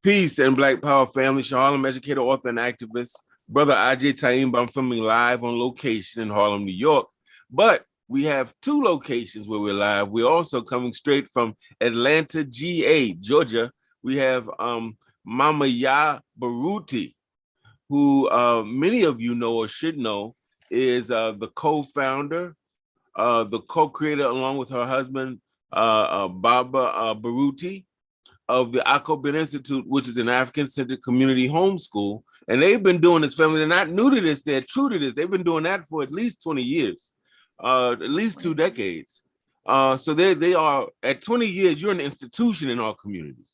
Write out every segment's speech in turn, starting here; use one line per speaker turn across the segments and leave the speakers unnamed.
Peace and Black Power family. Harlem educator, author, and activist. Brother Ajay Taim. I'm filming live on location in Harlem, New York. But we have two locations where we're live. We're also coming straight from Atlanta, GA, Georgia. We have Mama Yaa Baruti, who many of you know or should know is the co-founder, the co-creator, along with her husband, Baba Baruti, of the Akobin Institute, which is an African-centered community homeschool. And they've been doing this, family. They're not new to this. They're true to this. They've been doing that for at least 20 years, at least 2 decades. So they are, at 20 years, you're an institution in our community,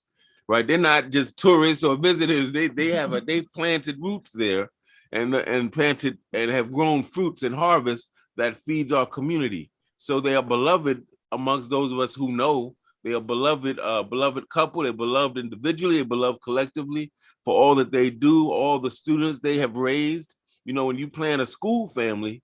right? They're not just tourists or visitors. They've planted roots there and planted and have grown fruits and harvest that feeds our community. So they are beloved amongst those of us who know. They are beloved couple. They're beloved individually. They're beloved collectively for all that they do, all the students they have raised. You know, when you plan a school, family,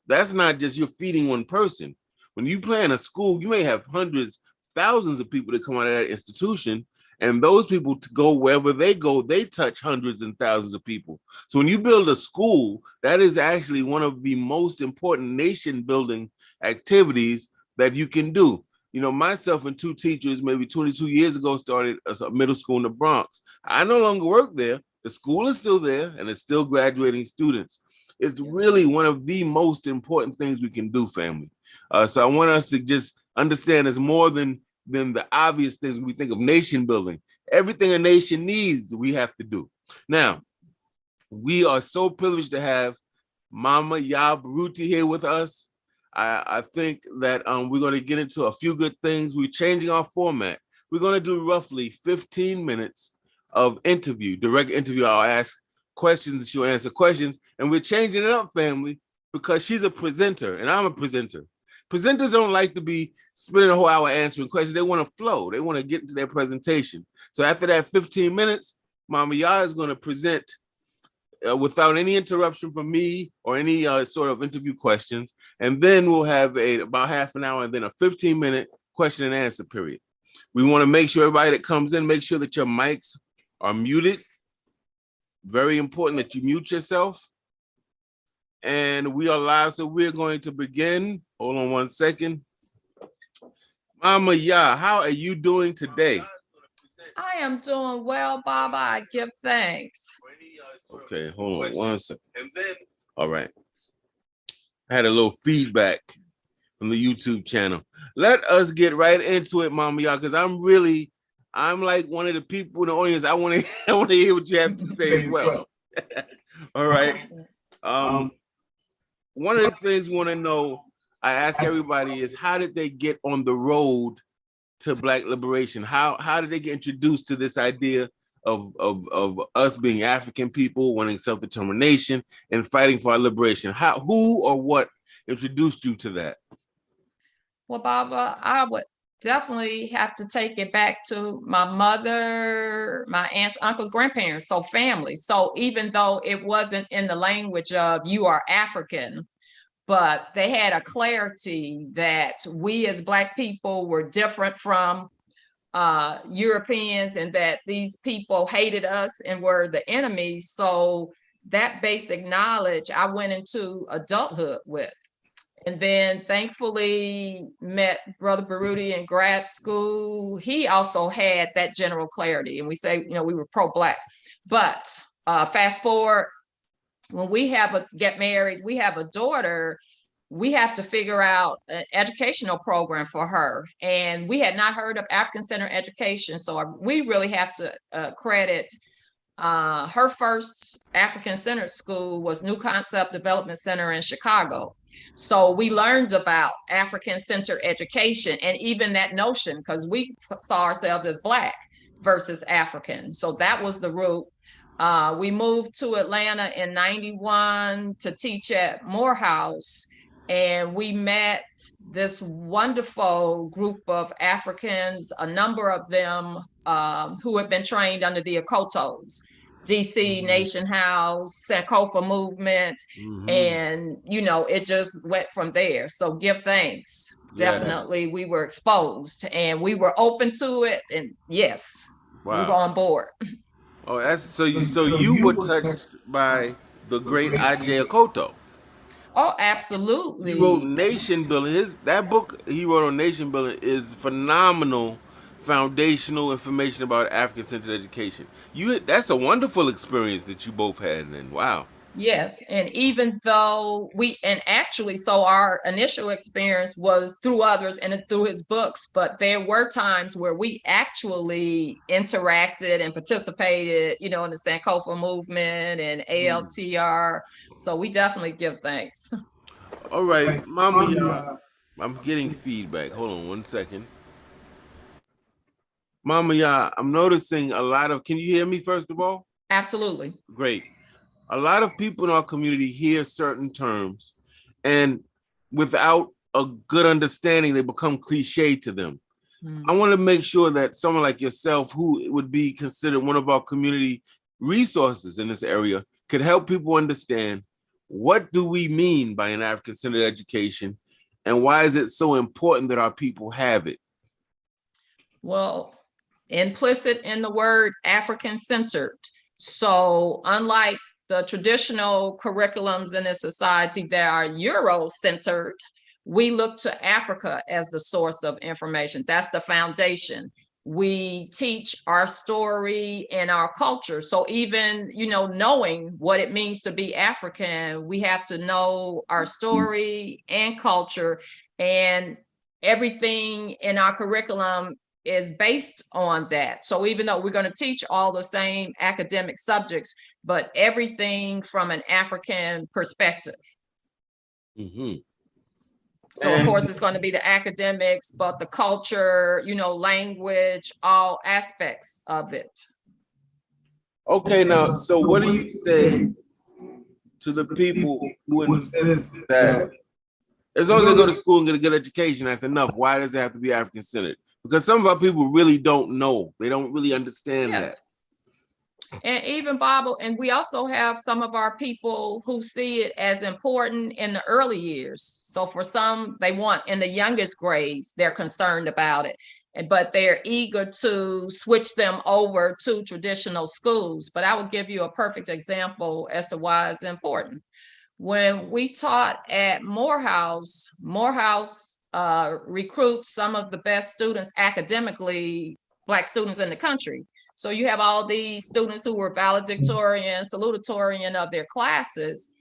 that's not just you're feeding one person. When you plan a school, you may have hundreds, thousands of people that come out of that institution, and those people to go wherever they go, they touch hundreds and thousands of people. So when you build a school, that is actually one of the most important nation building activities that you can do. You know, myself and 2 teachers, maybe 22 years ago, started a middle school in the Bronx. I no longer work there. The school is still there, and it's still graduating students. It's really one of the most important things we can do, family. So I want us to just understand it's more than the obvious things when we think of nation building. Everything a nation needs, we have to do. Now, we are so privileged to have Mama Yaa Baruti here with us. I think that we're going to get into a few good things. We're changing our format. We're going to do roughly 15 minutes of interview, direct interview. I'll ask questions and she'll answer questions. And we're changing it up, family, because she's a presenter and I'm a presenter. Presenters don't like to be spending a whole hour answering questions. They want to flow. They want to get into their presentation. So after that 15 minutes, Mama Yaa is going to present without any interruption from me or any sort of interview questions. And then we'll have about half an hour and then a 15-minute question and answer period. We want to make sure everybody that comes in, make sure that your mics are muted. Very important that you mute yourself. And we are live, so we're going to begin. Hold on one second. Mama Yaa, how are you doing today?
I am doing well, Baba. I give thanks.
Okay, hold on one second. All right. I had a little feedback from the YouTube channel. Let us get right into it, Mama Yaa, because I'm like one of the people in the audience. I want to hear what you have to say as well. All right. One of the things we want to know, I ask everybody, is how did they get on the road to Black liberation? How did they get introduced to this idea of us being African people, wanting self-determination and fighting for our liberation? Who or what introduced you to that?
Well, Baba, I would definitely have to take it back to my mother, my aunts, uncles, grandparents, so family. So even though it wasn't in the language of you are African, but they had a clarity that we as Black people were different from Europeans and that these people hated us and were the enemies. So that basic knowledge I went into adulthood with. And then thankfully met Brother Baruti in grad school. He also had that general clarity. And we say, we were pro-Black. But fast forward, when we get married, we have a daughter, we have to figure out an educational program for her. And we had not heard of African-centered education. So we really have to credit her first African-centered school was New Concept Development Center in Chicago. So we learned about African-centered education and even that notion, because we saw ourselves as Black versus African. So that was the root. We moved to Atlanta in '91 to teach at Morehouse. And we met this wonderful group of Africans, a number of them who had been trained under the Okotos, DC Nation House, Sankofa movement. And, it just went from there. So give thanks. Yeah. Definitely, we were exposed and we were open to it. And yes, we were on board.
Oh, that's so you were touched by the great I.J. Akoto.
Oh,
He wrote
absolutely.
Nation Building. His that book he wrote on Nation Building is phenomenal, foundational information about African centered education. That's a wonderful experience that you both had. And wow.
Yes, and even though and actually, so our initial experience was through others and through his books, but there were times where we actually interacted and participated, in the Sankofa movement and ALTR. So we definitely give thanks.
All right, Mama, I'm getting feedback. Hold on 1 second. Mama, I'm noticing a lot of. Can you hear me first of all?
Absolutely.
Great. A lot of people in our community hear certain terms, and without a good understanding, they become cliche to them. I want to make sure that someone like yourself, who would be considered one of our community resources in this area, could help people understand what do we mean by an African-centered education, and why is it so important that our people have it?
Well, implicit in the word African-centered. So unlike the traditional curriculums in this society that are Euro-centered, we look to Africa as the source of information. That's the foundation. We teach our story and our culture. So even, knowing what it means to be African, we have to know our story and culture, and everything in our curriculum is based on that. So even though we're going to teach all the same academic subjects, but everything from an African perspective.
Mm-hmm.
So of course it's going to be the academics, but the culture, language, all aspects of it.
Okay, now, so what do you say to the people who insist that as long as they go to school and get a good education, that's enough? Why does it have to be African-centered? Because some of our people really don't know. They don't really understand that.
And even Bible, and we also have some of our people who see it as important in the early years. So for some, they want in the youngest grades, they're concerned about it, but they're eager to switch them over to traditional schools. But I will give you a perfect example as to why it's important. When we taught at Morehouse recruits some of the best students academically, Black students in the country. So you have all these students who were valedictorian, salutatorian of their classes,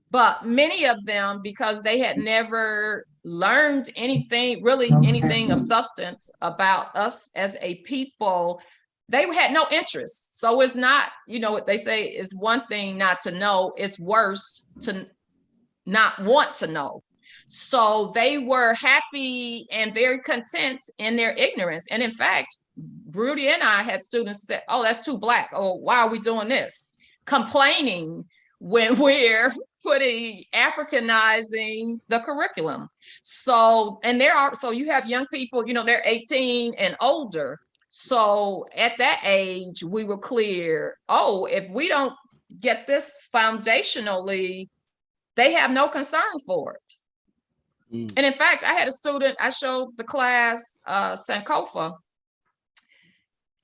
but many of them, because they had never learned anything of substance about us as a people, they had no interest. So it's not, what they say is one thing not to know, it's worse to not want to know. So they were happy and very content in their ignorance. And in fact, Baruti and I had students say, oh, that's too Black. Oh, why are we doing this? Complaining when we're putting Africanizing the curriculum. So you have young people, they're 18 and older. So at that age, we were clear, if we don't get this foundationally, they have no concern for it. And in fact, I had a student, I showed the class Sankofa,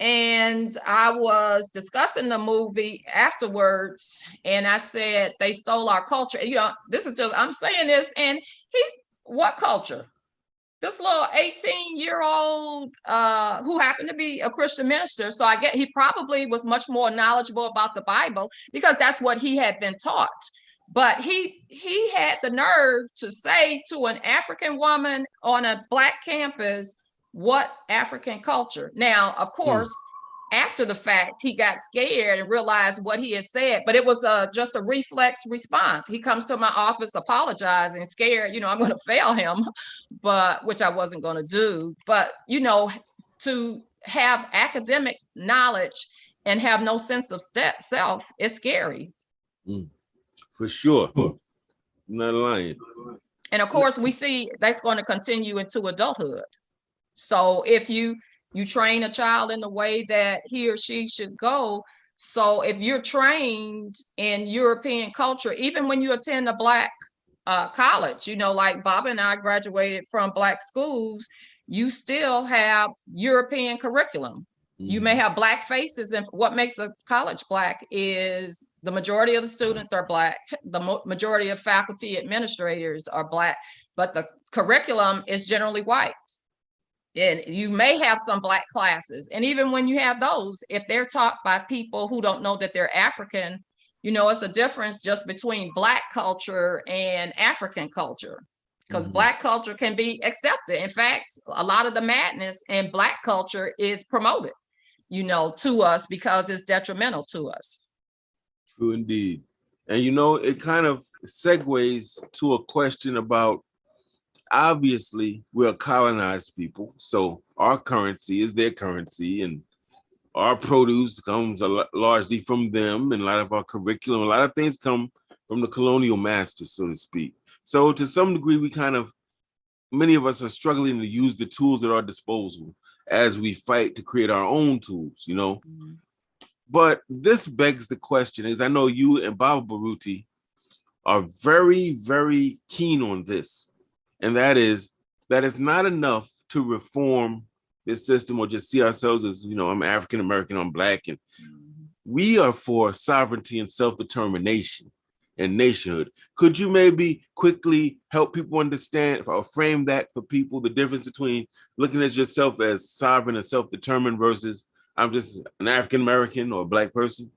and I was discussing the movie afterwards, and I said, they stole our culture. I'm saying this, and what culture? This little 18-year-old who happened to be a Christian minister. So I get he probably was much more knowledgeable about the Bible because that's what he had been taught. But he had the nerve to say to an African woman on a Black campus, what African culture? Now, of course, after the fact, he got scared and realized what he had said, but it was just a reflex response. He comes to my office apologizing, scared, I'm going to fail him, but which I wasn't going to do. But, to have academic knowledge and have no sense of self, it's scary.
For sure. I'm not lying.
And of course, we see that's going to continue into adulthood. So if you train a child in the way that he or she should go, so if you're trained in European culture, even when you attend a Black college, like Bob and I graduated from Black schools, you still have European curriculum. You may have Black faces, and what makes a college Black is the majority of the students are Black, the majority of faculty administrators are Black, but the curriculum is generally white. And you may have some Black classes, and even when you have those, if they're taught by people who don't know that they're African, it's a difference just between Black culture and African culture, because Black culture can be accepted. In fact, a lot of the madness in Black culture is promoted, to us because it's detrimental to us.
True indeed. And it kind of segues to a question about, obviously we're colonized people, so our currency is their currency, and our produce comes largely from them, and a lot of our curriculum, a lot of things come from the colonial masters, so to speak. So to some degree, many of us are struggling to use the tools at our disposal as we fight to create our own tools, But this begs the question, is I know you and Yaa Baruti are very, very keen on this. And that is that it's not enough to reform this system or just see ourselves as, I'm African American, I'm Black. And we are for sovereignty and self-determination and nationhood. Could you maybe quickly help people understand or frame that for people, the difference between looking at yourself as sovereign and self-determined versus I'm just an African American or a Black person?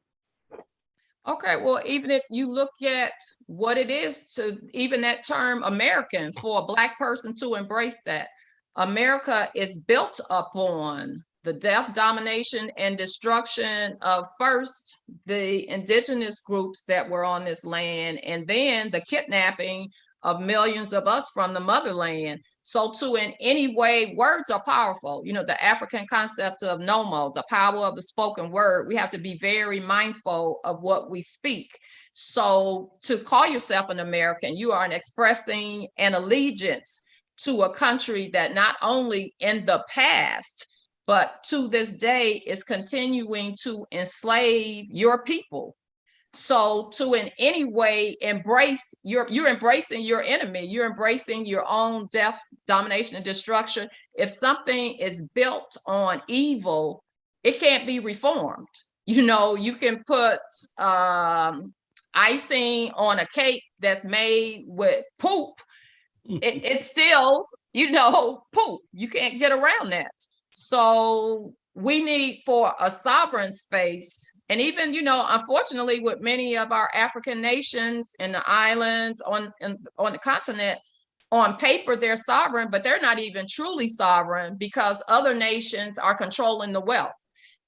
Okay, well, even if you look at what it is to even that term American, for a Black person to embrace that, America is built upon the death, domination, and destruction of first the indigenous groups that were on this land, and then the kidnapping of millions of us from the motherland. So to in any way, words are powerful. The African concept of nomo, the power of the spoken word, we have to be very mindful of what we speak. So to call yourself an American, you are expressing an allegiance to a country that not only in the past, but to this day is continuing to enslave your people. So to in any way embrace you're embracing your enemy, you're embracing your own death, domination, and destruction. If something is built on evil, it can't be reformed. You can put icing on a cake that's made with poop. It's still, poop. You can't get around that. So we need for a sovereign space. And even, unfortunately, with many of our African nations and the islands on the continent, on paper, they're sovereign, but they're not even truly sovereign because other nations are controlling the wealth.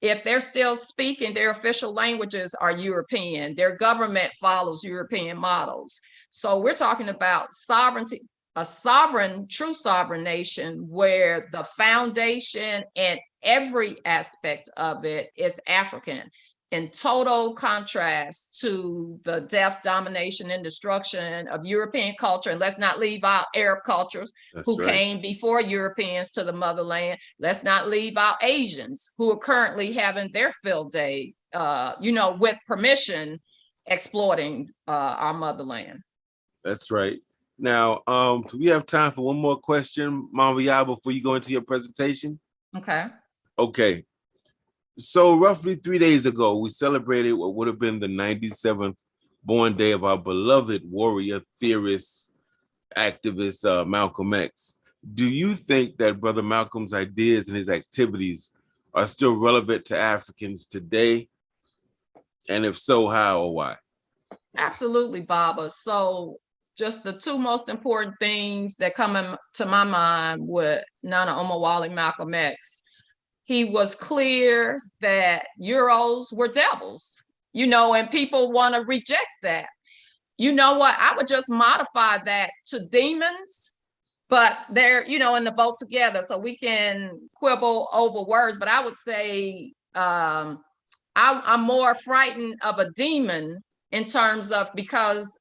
If they're still speaking, their official languages are European, their government follows European models. So we're talking about sovereignty, a sovereign, true sovereign nation where the foundation and every aspect of it is African, in total contrast to the death, domination, and destruction of European culture. And let's not leave out Arab cultures who came before Europeans to the motherland. Let's not leave out Asians who are currently having their field day, with permission, exploiting our motherland.
That's right. Now, do we have time for one more question, Mama Yaa, before you go into your presentation? Okay. So roughly 3 days ago, we celebrated what would have been the 97th born day of our beloved warrior, theorist, activist, Malcolm X. Do you think that Brother Malcolm's ideas and his activities are still relevant to Africans today? And if so, how or why?
Absolutely, Baba. So just the two most important things that come to my mind with Nana Omowale Malcolm X. He was clear that Euros were devils, and people want to reject that. You know what? I would just modify that to demons, but they're, in the boat together. So we can quibble over words, but I would say I'm more frightened of a demon in terms of because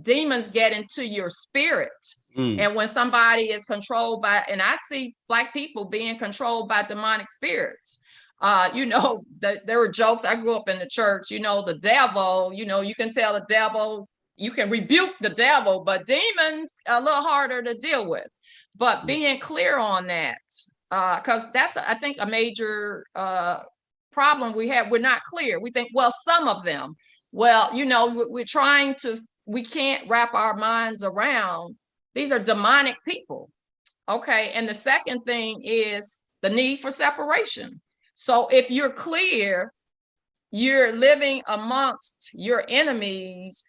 demons get into your spirit. And when somebody is controlled by, and I see Black people being controlled by demonic spirits, there were jokes. I grew up in the church, the devil, you can tell the devil, you can rebuke the devil, but demons are a little harder to deal with. But being clear on that, because that's, I think, a major problem we have. We're not clear. We think, well, some of them. Well, you know, we can't wrap our minds around, these are demonic people. Okay. And the second thing is the need for separation. So if you're clear, you're living amongst your enemies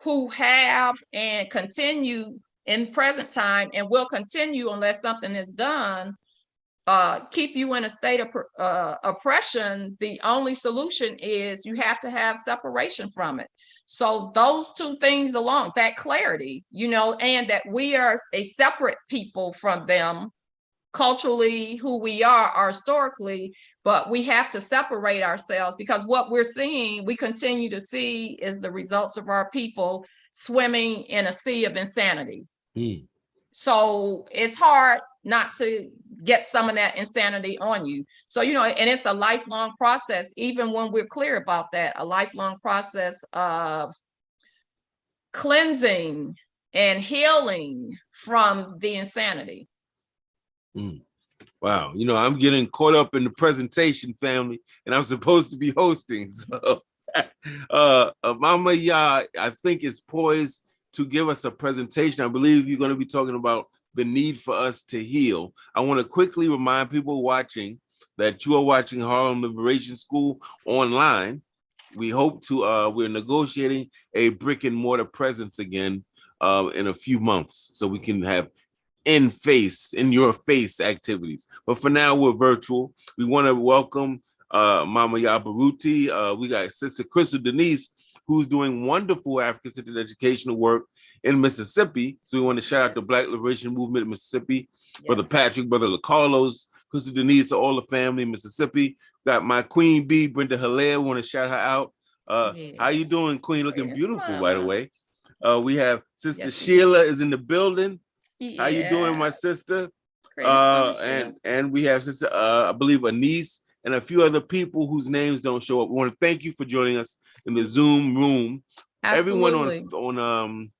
who have and continue in present time and will continue unless something is done, keep you in a state of oppression. The only solution is you have to have separation from it. So those two things alone, that clarity, you know, and that we are a separate people from them culturally, who we are historically, but we have to separate ourselves, because what we're seeing, we continue to see, is the results of our people swimming in a sea of insanity. So it's hard not to get some of that insanity on you. So, you know, and it's a lifelong process, even when we're clear about that, a lifelong process of cleansing and healing from the insanity.
Wow. You know, I'm getting caught up in the presentation, family, and I'm supposed to be hosting. So Mama Yaa, I think, is poised to give us a presentation. I believe you're going to be talking about the need for us to heal. I want to quickly remind people watching that you are watching Harlem Liberation School online. We hope to, we're negotiating a brick and mortar presence again in a few months, so we can have in your face activities. But for now, we're virtual. We want to welcome Mama Yaa Baruti. We got Sister Crystal Denise, who's doing wonderful African-centered educational work in Mississippi. So we want to shout out the Black Liberation Movement in Mississippi. Yes. Brother Patrick, Brother LaCarlos, Crystal Denise, all the family in Mississippi. Got my Queen Bee, Brenda Hilaire. Want to shout her out. How you doing, Queen? Looking beautiful, by the way. We have Sister Sheila is in the building. How you doing, my sister? And we have Sister, I believe, Anise, and a few other people whose names don't show up. We want to thank you for joining us in the Zoom room. Absolutely. Everyone on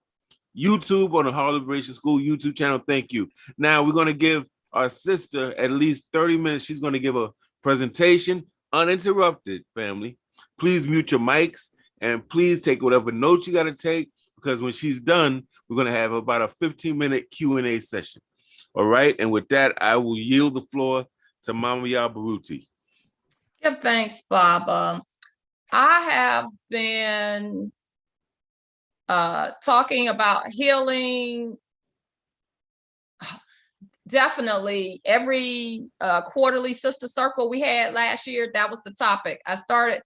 YouTube, on the Harlem Liberation School YouTube channel, thank you. Now we're going to give our sister at least 30 minutes. She's going to give a presentation uninterrupted, family. Please mute your mics and please take whatever notes you got to take, because when she's done, we're going to have about a 15-minute Q&A session. All right. And with that, I will yield the floor to Mama Yaa Baruti.
Give thanks, Bob. I have been talking about healing. Definitely every quarterly sister circle we had last year, that was the topic. I started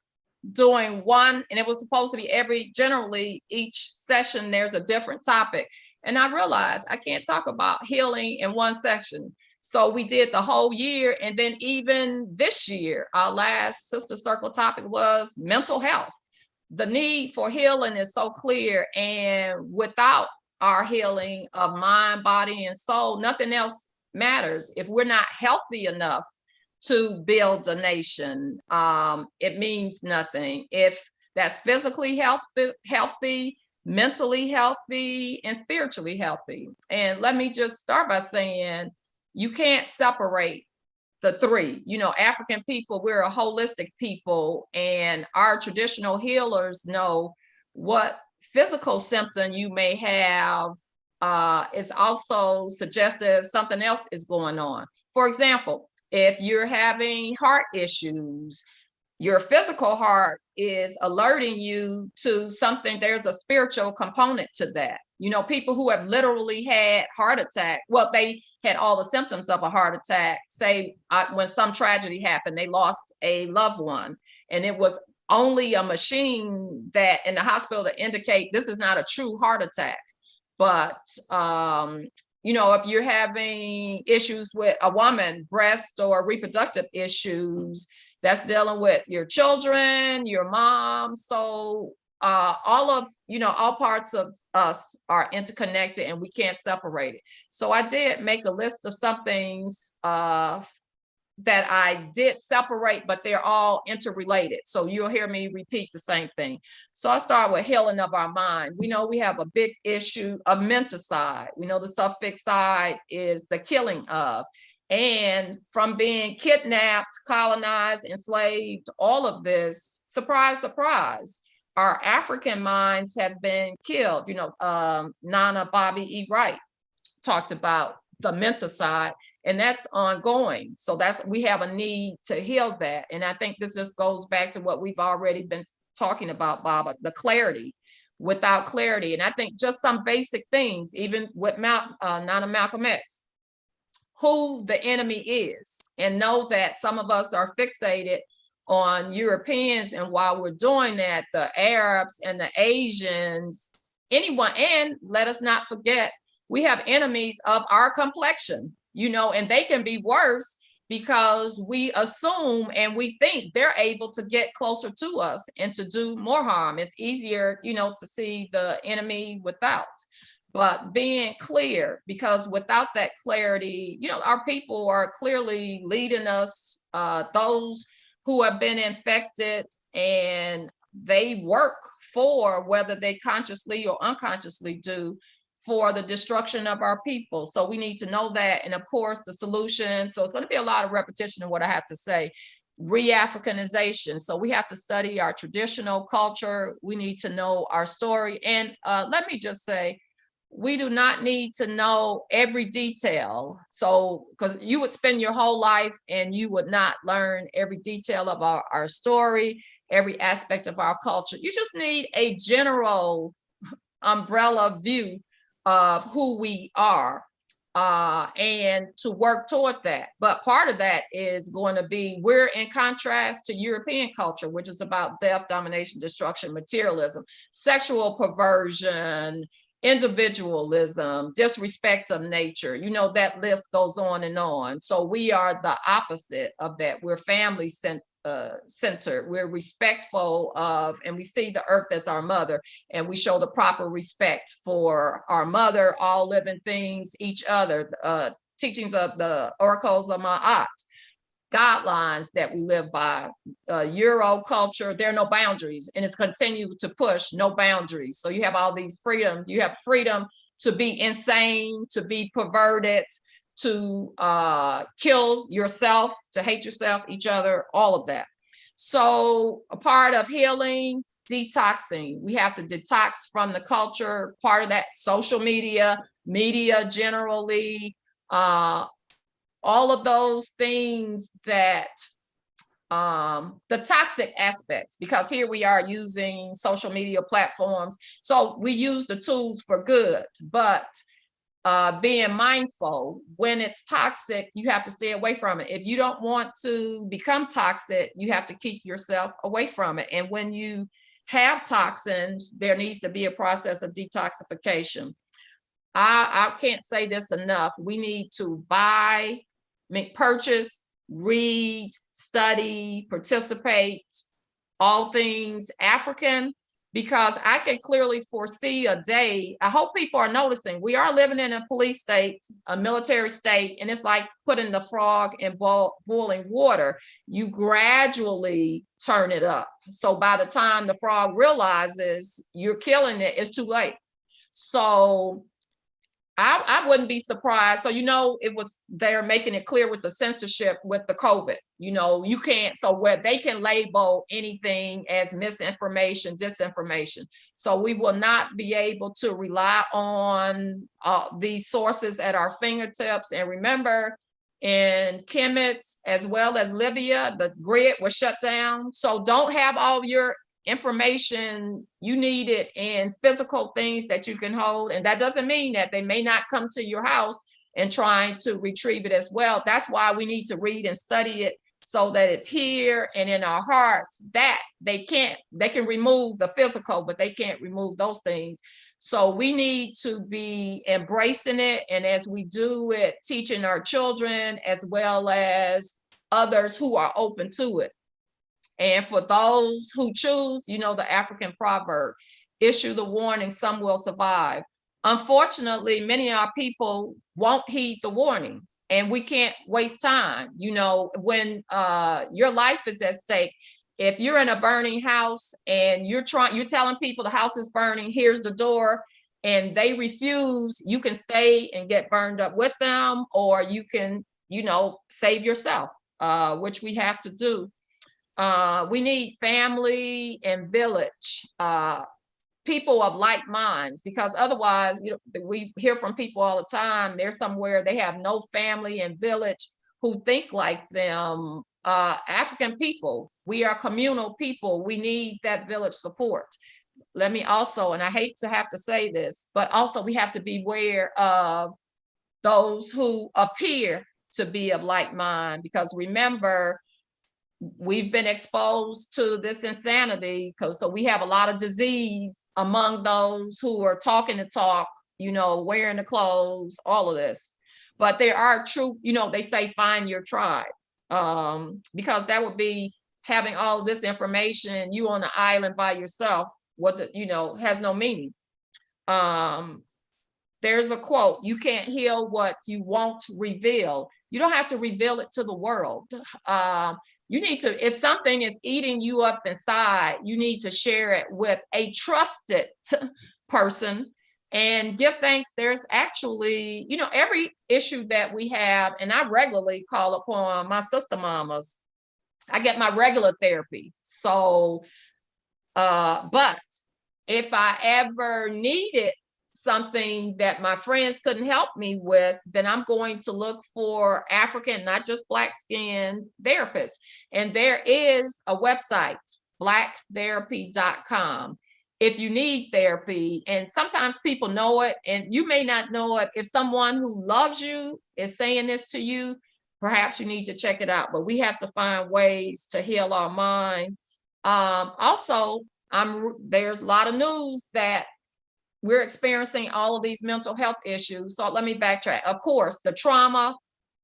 doing one, and it was supposed to be generally each session there's a different topic. And I realized I can't talk about healing in one session. So we did the whole year. And then even this year, our last sister circle topic was mental health. The need for healing is so clear. And without our healing of mind, body, and soul, nothing else matters. If we're not healthy enough to build a nation, it means nothing. If that's physically healthy, mentally healthy, and spiritually healthy. And let me just start by saying, you can't separate the three. You know, African people, we're a holistic people, and our traditional healers know what physical symptom you may have is also suggestive something else is going on. For example, if you're having heart issues, your physical heart is alerting you to something. There's a spiritual component to that. You know, people who have literally had heart attack, well, they had all the symptoms of a heart attack. Say when some tragedy happened, they lost a loved one, and it was only a machine that in the hospital to indicate this is not a true heart attack. But you know, if you're having issues with a woman, breast or reproductive issues, that's dealing with your children, your mom. So all parts of us are interconnected, and we can't separate it. So I did make a list of some things that I did separate, but they're all interrelated. So you'll hear me repeat the same thing. So I start with healing of our mind. We know we have a big issue of menticide. We know the suffix side is the killing of. And from being kidnapped, colonized, enslaved, all of this, surprise, surprise, our African minds have been killed. Nana Bobby E. Wright talked about the mental side, and that's ongoing. So we have a need to heal that. And I think this just goes back to what we've already been talking about, Bob, the clarity. Without clarity, and I think just some basic things, even with Nana Malcolm X, who the enemy is, and know that some of us are fixated on Europeans, and while we're doing that, the Arabs and the Asians, anyone, and let us not forget, we have enemies of our complexion, and they can be worse because we assume and we think they're able to get closer to us and to do more harm. It's easier, to see the enemy without. But being clear, because without that clarity, our people are clearly leading us, those who have been infected, and they work for, whether they consciously or unconsciously do, for the destruction of our people. So we need to know that. And of course, the solution, so it's going to be a lot of repetition of what I have to say, re-Africanization. So we have to study our traditional culture. We need to know our story. And let me just say, we do not need to know every detail. So, because you would spend your whole life and you would not learn every detail of our story, every aspect of our culture. You just need a general umbrella view of who we are, and to work toward that. But part of that is going to be, we're in contrast to European culture, which is about death, domination, destruction, materialism, sexual perversion, individualism, disrespect of nature. That list goes on and on. So we are the opposite of that. We're family centered. We're respectful of, and we see the earth as our mother, and we show the proper respect for our mother, all living things, each other, teachings of the oracles of Ma'at, guidelines that we live by. Euro culture, there are no boundaries, and it's continued to push no boundaries. So you have all these freedoms. You have freedom to be insane, to be perverted, to kill yourself, to hate yourself, each other, all of that. So a part of healing, detoxing. We have to detox from the culture. Part of that, social media generally, all of those things that, the toxic aspects, because here we are using social media platforms. So we use the tools for good, but being mindful, when it's toxic, you have to stay away from it. If you don't want to become toxic, you have to keep yourself away from it. And when you have toxins, there needs to be a process of detoxification. I can't say this enough. We need to purchase, read, study, participate, all things African, because I can clearly foresee a day. I hope people are noticing, we are living in a police state, a military state, and it's like putting the frog in boiling water. You gradually turn it up. So by the time the frog realizes you're killing it, it's too late. So I wouldn't be surprised. So, they're making it clear with the censorship with the COVID, you can't, so where they can label anything as misinformation, disinformation. So we will not be able to rely on these sources at our fingertips. And remember, in Kemet, as well as Libya, the grid was shut down. So don't have all your information you need it in physical things that you can hold. And that doesn't mean that they may not come to your house and trying to retrieve it as well. That's why we need to read and study it, so that it's here and in our hearts. That they can remove the physical, but they can't remove those things. So we need to be embracing it. And as we do it, teaching our children as well as others who are open to it. And for those who choose, the African proverb, issue the warning, some will survive. Unfortunately, many of our people won't heed the warning, and we can't waste time. When your life is at stake, if you're in a burning house and you're telling people the house is burning, here's the door, and they refuse, you can stay and get burned up with them, or you can save yourself, which we have to do. We need family and village, people of like minds, because otherwise, we hear from people all the time, they're somewhere they have no family and village who think like them. African people, we are communal people. We need that village support. Let me also, and I hate to have to say this, but also we have to beware of those who appear to be of like mind, because remember, we've been exposed to this insanity, so we have a lot of disease among those who are talking the talk, wearing the clothes, all of this. But there are true, they say find your tribe, because that would be having all of this information, you on the island by yourself, has no meaning. There's a quote, you can't heal what you won't reveal. You don't have to reveal it to the world. You need to, if something is eating you up inside, you need to share it with a trusted person and give thanks. There's actually, every issue that we have, and I regularly call upon my sister mamas. I get my regular therapy. So, but if I ever needed something that my friends couldn't help me with, then I'm going to look for African, not just Black skinned therapists. And there is a website, blacktherapy.com. If you need therapy, and sometimes people know it and you may not know it. If someone who loves you is saying this to you, perhaps you need to check it out. But we have to find ways to heal our mind. Also, there's a lot of news that we're experiencing all of these mental health issues. So let me backtrack. Of course, the trauma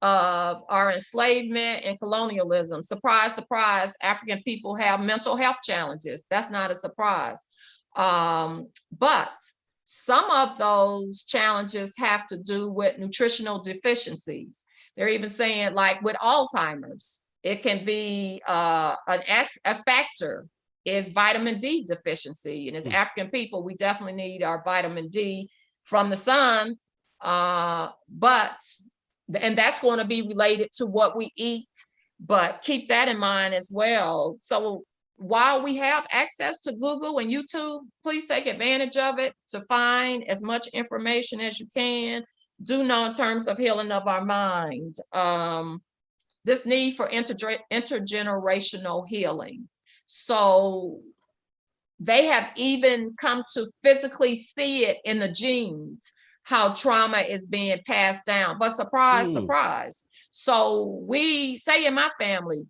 of our enslavement and colonialism. Surprise, surprise, African people have mental health challenges. That's not a surprise. But some of those challenges have to do with nutritional deficiencies. They're even saying, like with Alzheimer's, it can be a factor is vitamin D deficiency. And as African people, we definitely need our vitamin D from the sun. And that's going to be related to what we eat, but keep that in mind as well. So while we have access to Google and YouTube, please take advantage of it to find as much information as you can. Do know in terms of healing of our mind, this need for intergenerational healing. So they have even come to physically see it in the genes, how trauma is being passed down. But surprise, surprise. So we say in my family,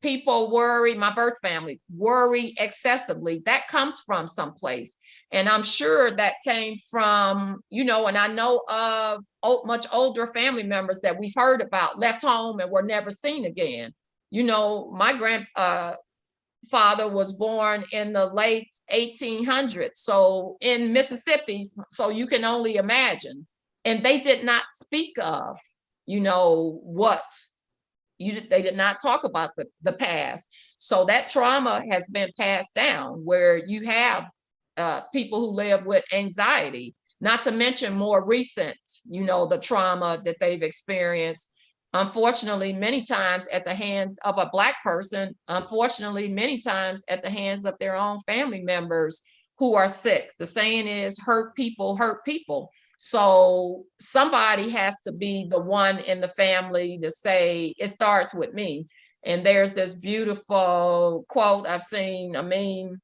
people worry, my birth family, worry excessively. That comes from someplace. And I'm sure that came from, and I know of much older family members that we've heard about left home and were never seen again. My grandfather was born in the late 1800s, so in Mississippi, so you can only imagine. And they did not speak of, they did not talk about the past. So that trauma has been passed down, where you have people who live with anxiety, not to mention more recent, the trauma that they've experienced. Unfortunately, many times at the hands of a Black person, unfortunately, many times at the hands of their own family members who are sick. The saying is, hurt people hurt people. So somebody has to be the one in the family to say, it starts with me. And there's this beautiful quote I've seen, a meme,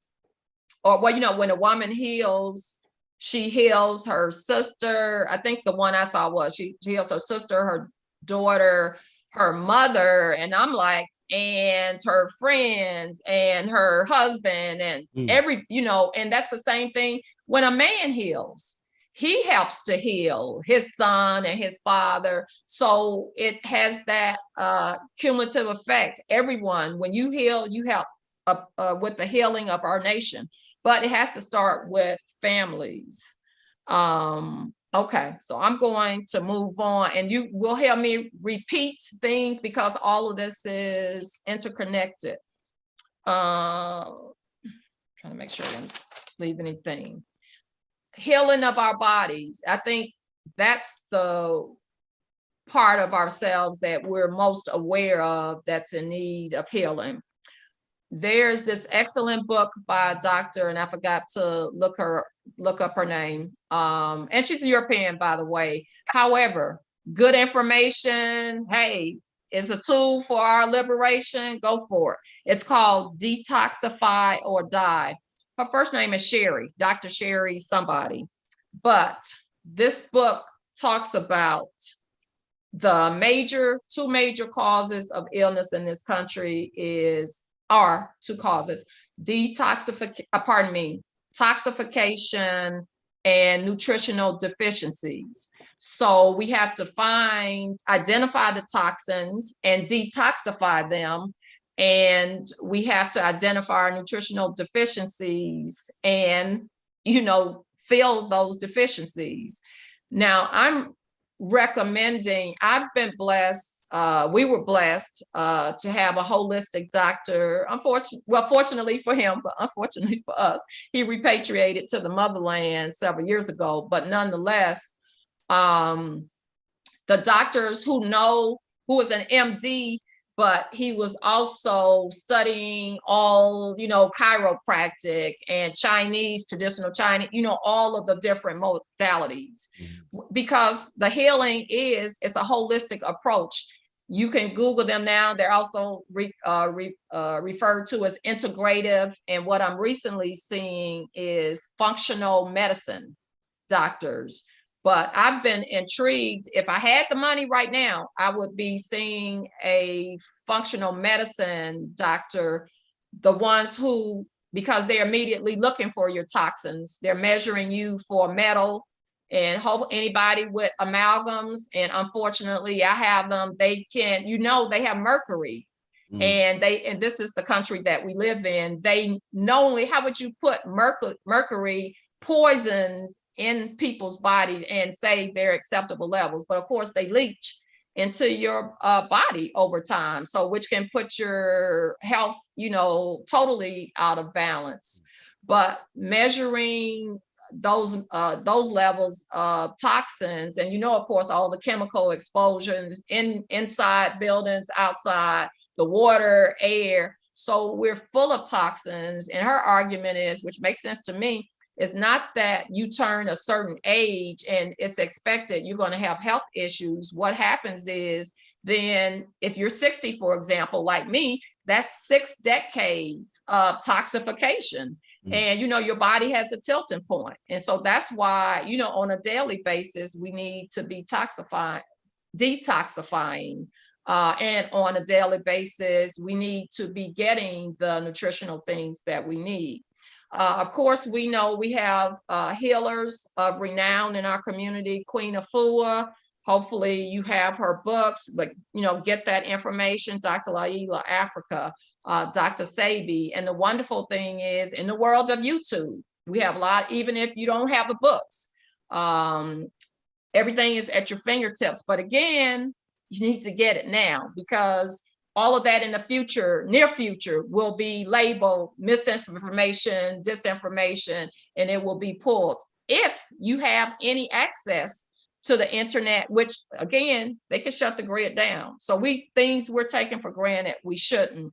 or when a woman heals, she heals her sister. I think the one I saw was she heals her sister, her daughter, her mother, and I'm like, and her friends and her husband and and that's the same thing when a man heals. He helps to heal his son and his father. So it has that cumulative effect. Everyone, when you heal, you help with the healing of our nation. But it has to start with families. Okay, so I'm going to move on, and you will hear me repeat things because all of this is interconnected. Trying to make sure I didn't leave anything. Healing of our bodies. I think that's the part of ourselves that we're most aware of that's in need of healing. There's this excellent book by a doctor, and I forgot to look up her name. And she's a European, by the way. However, good information. Hey, it's a tool for our liberation. Go for it. It's called Detoxify or Die. Her first name is Sherry, Dr. Sherry somebody. But this book talks about the two major causes of illness in this country are two causes: toxification and nutritional deficiencies. So we have to identify the toxins and detoxify them. And we have to identify our nutritional deficiencies and, fill those deficiencies. Now, I've been blessed. We were blessed to have a holistic doctor. Fortunately for him, but unfortunately for us, he repatriated to the motherland several years ago. But nonetheless, the doctors who was an MD, but he was also studying all, chiropractic and traditional Chinese, all of the different modalities. Because the healing it's a holistic approach. You can Google them now. They're also referred to as integrative. And what I'm recently seeing is functional medicine doctors. But I've been intrigued. If I had the money right now, I would be seeing a functional medicine doctor, the ones who, because they're immediately looking for your toxins. They're measuring you for metal and anybody with amalgams. And unfortunately, I have them. They they have mercury. And this is the country that we live in. They knowingly, how would you put mercury poisons in people's bodies and say they're acceptable levels? But of course, they leach into your body over time, so which can put your health, totally out of balance. But measuring those levels of toxins, and of course, all the chemical explosions inside buildings, outside, the water, air. So we're full of toxins. And her argument is, which makes sense to me, it's not that you turn a certain age and it's expected you're going to have health issues. What happens is, then if you're 60, for example, like me, that's 6 decades of toxification. And, your body has a tilting point. And so that's why, on a daily basis, we need to be detoxifying. And on a daily basis, we need to be getting the nutritional things that we need. Of course, we know we have healers of renown in our community, Queen Afua. Hopefully you have her books, but, get that information, Dr. Laila Africa, Dr. Sabi. And the wonderful thing is, in the world of YouTube, we have a lot, even if you don't have the books, everything is at your fingertips. But again, you need to get it now, because all of that in the future, near future, will be labeled misinformation, disinformation, and it will be pulled. If you have any access to the internet, which again, they can shut the grid down. So things we're taking for granted, we shouldn't.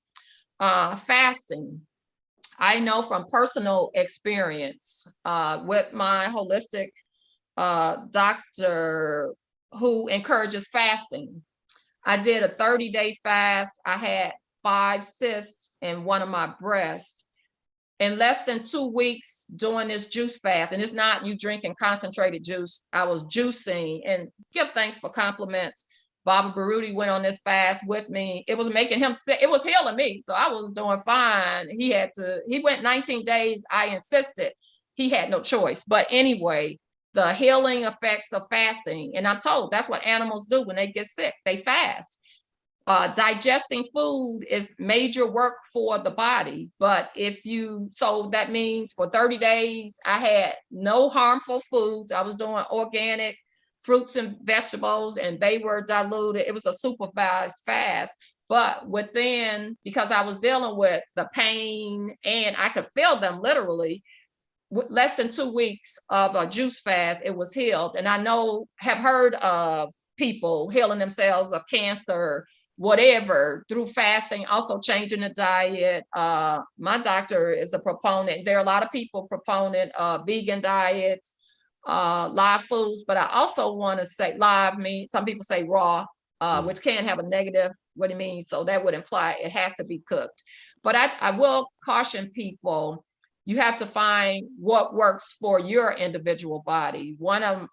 Fasting. I know from personal experience with my holistic doctor who encourages fasting. I did a 30-day fast. I had 5 cysts in one of my breasts. In less than 2 weeks doing this juice fast, and it's not you drinking concentrated juice, I was juicing, and give thanks for compliments. Yaa Baruti went on this fast with me. It was making him sick. It was healing me. So I was doing fine. He went 19 days. I insisted. He had no choice. But anyway, the healing effects of fasting. And I'm told that's what animals do when they get sick. They fast. Digesting food is major work for the body. But so that means for 30 days, I had no harmful foods. I was doing organic fruits and vegetables, and they were diluted. It was a supervised fast. But because I was dealing with the pain and I could feel them literally, with less than 2 weeks of a juice fast, it was healed. And I have heard of people healing themselves of cancer, whatever, through fasting, also changing the diet. My doctor is a proponent. There are a lot of people proponent of vegan diets, live foods, but I also want to say live meat. Some people say raw, which can have a negative, what it means. So that would imply it has to be cooked. But I will caution people, you have to find what works for your individual body. One of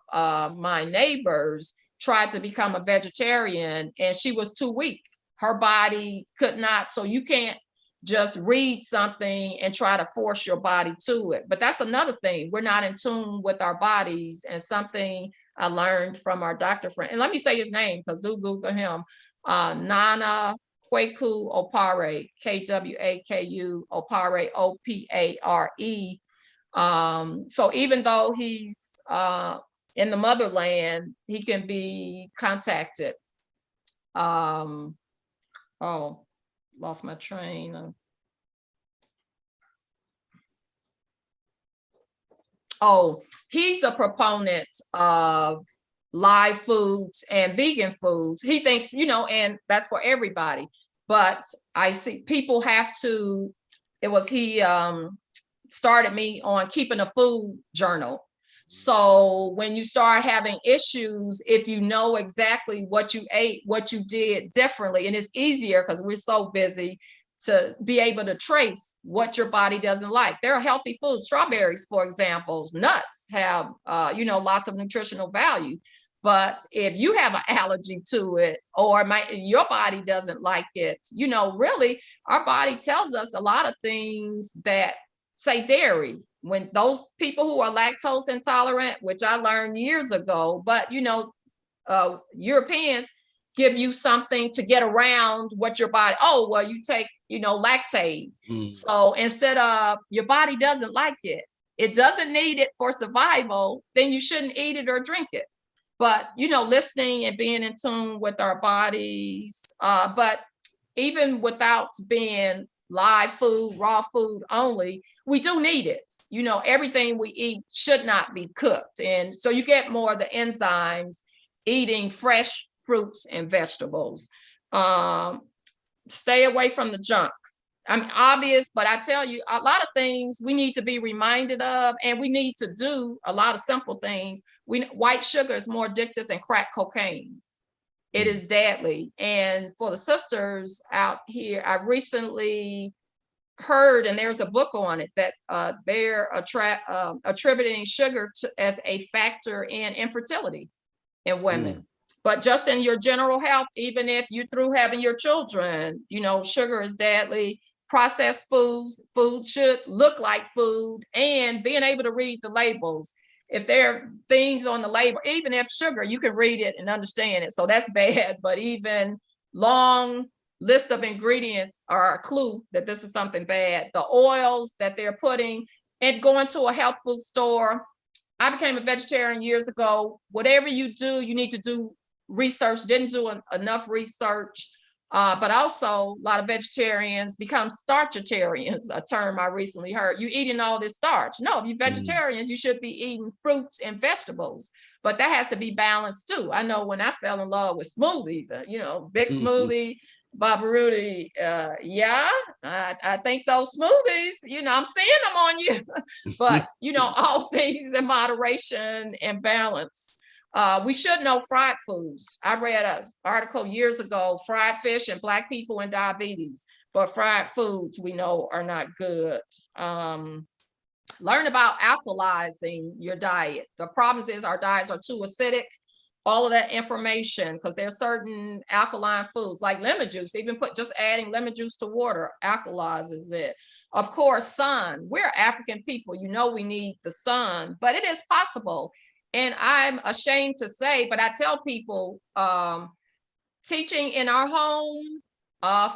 my neighbors tried to become a vegetarian and she was too weak. Her body could not. So you can't just read something and try to force your body to it. But that's another thing. We're not in tune with our bodies, and something I learned from our doctor friend. And let me say his name, because do Google him. Nana Kwaku Opare, Kwaku Opare, Opare. So even though he's in the motherland, he can be contacted. Oh, lost my train. Oh, he's a proponent of live foods and vegan foods. He thinks, and that's for everybody. But I see people have to, he started me on keeping a food journal. So when you start having issues, if you know exactly what you ate, what you did differently, and it's easier because we're so busy to be able to trace what your body doesn't like. There are healthy foods, strawberries, for example, nuts have, lots of nutritional value. But if you have an allergy to it, or your body doesn't like it, really our body tells us a lot of things that say dairy. When those people who are lactose intolerant, which I learned years ago, but Europeans give you something to get around what your body, you take, lactate. So instead of your body doesn't like it, it doesn't need it for survival, then you shouldn't eat it or drink it. But, listening and being in tune with our bodies, but even without being live food, raw food only, we do need it. Everything we eat should not be cooked. And so you get more of the enzymes eating fresh fruits and vegetables. Stay away from the junk. I mean, obvious, but I tell you, a lot of things we need to be reminded of, and we need to do a lot of simple things. White sugar is more addictive than crack cocaine. It is deadly. And for the sisters out here, I recently heard, and there's a book on it, that they're attributing sugar as a factor in infertility in women. But just in your general health, even if you're through having your children, sugar is deadly. Processed foods, food should look like food, and being able to read the labels. If there are things on the label, even if sugar, you can read it and understand it. So that's bad. But even long list of ingredients are a clue that this is something bad. The oils that they're putting, and going to a health food store. I became a vegetarian years ago. Whatever you do, you need to do research. Didn't do enough research. But also a lot of vegetarians become starchitarians, a term I recently heard. You eating all this starch. No, if you're vegetarians, you should be eating fruits and vegetables. But that has to be balanced too. I know when I fell in love with smoothies, big smoothie, Yaa Baruti, I think those smoothies, I'm seeing them on you. But, all things in moderation and balance. We should know fried foods. I read an article years ago, fried fish and Black people and diabetes, but fried foods we know are not good. Learn about alkalizing your diet. The problem is our diets are too acidic. All of that information, because there are certain alkaline foods like lemon juice, just adding lemon juice to water alkalizes it. Of course, sun. We're African people. We need the sun, but it is possible. And I'm ashamed to say, but I tell people, teaching in our home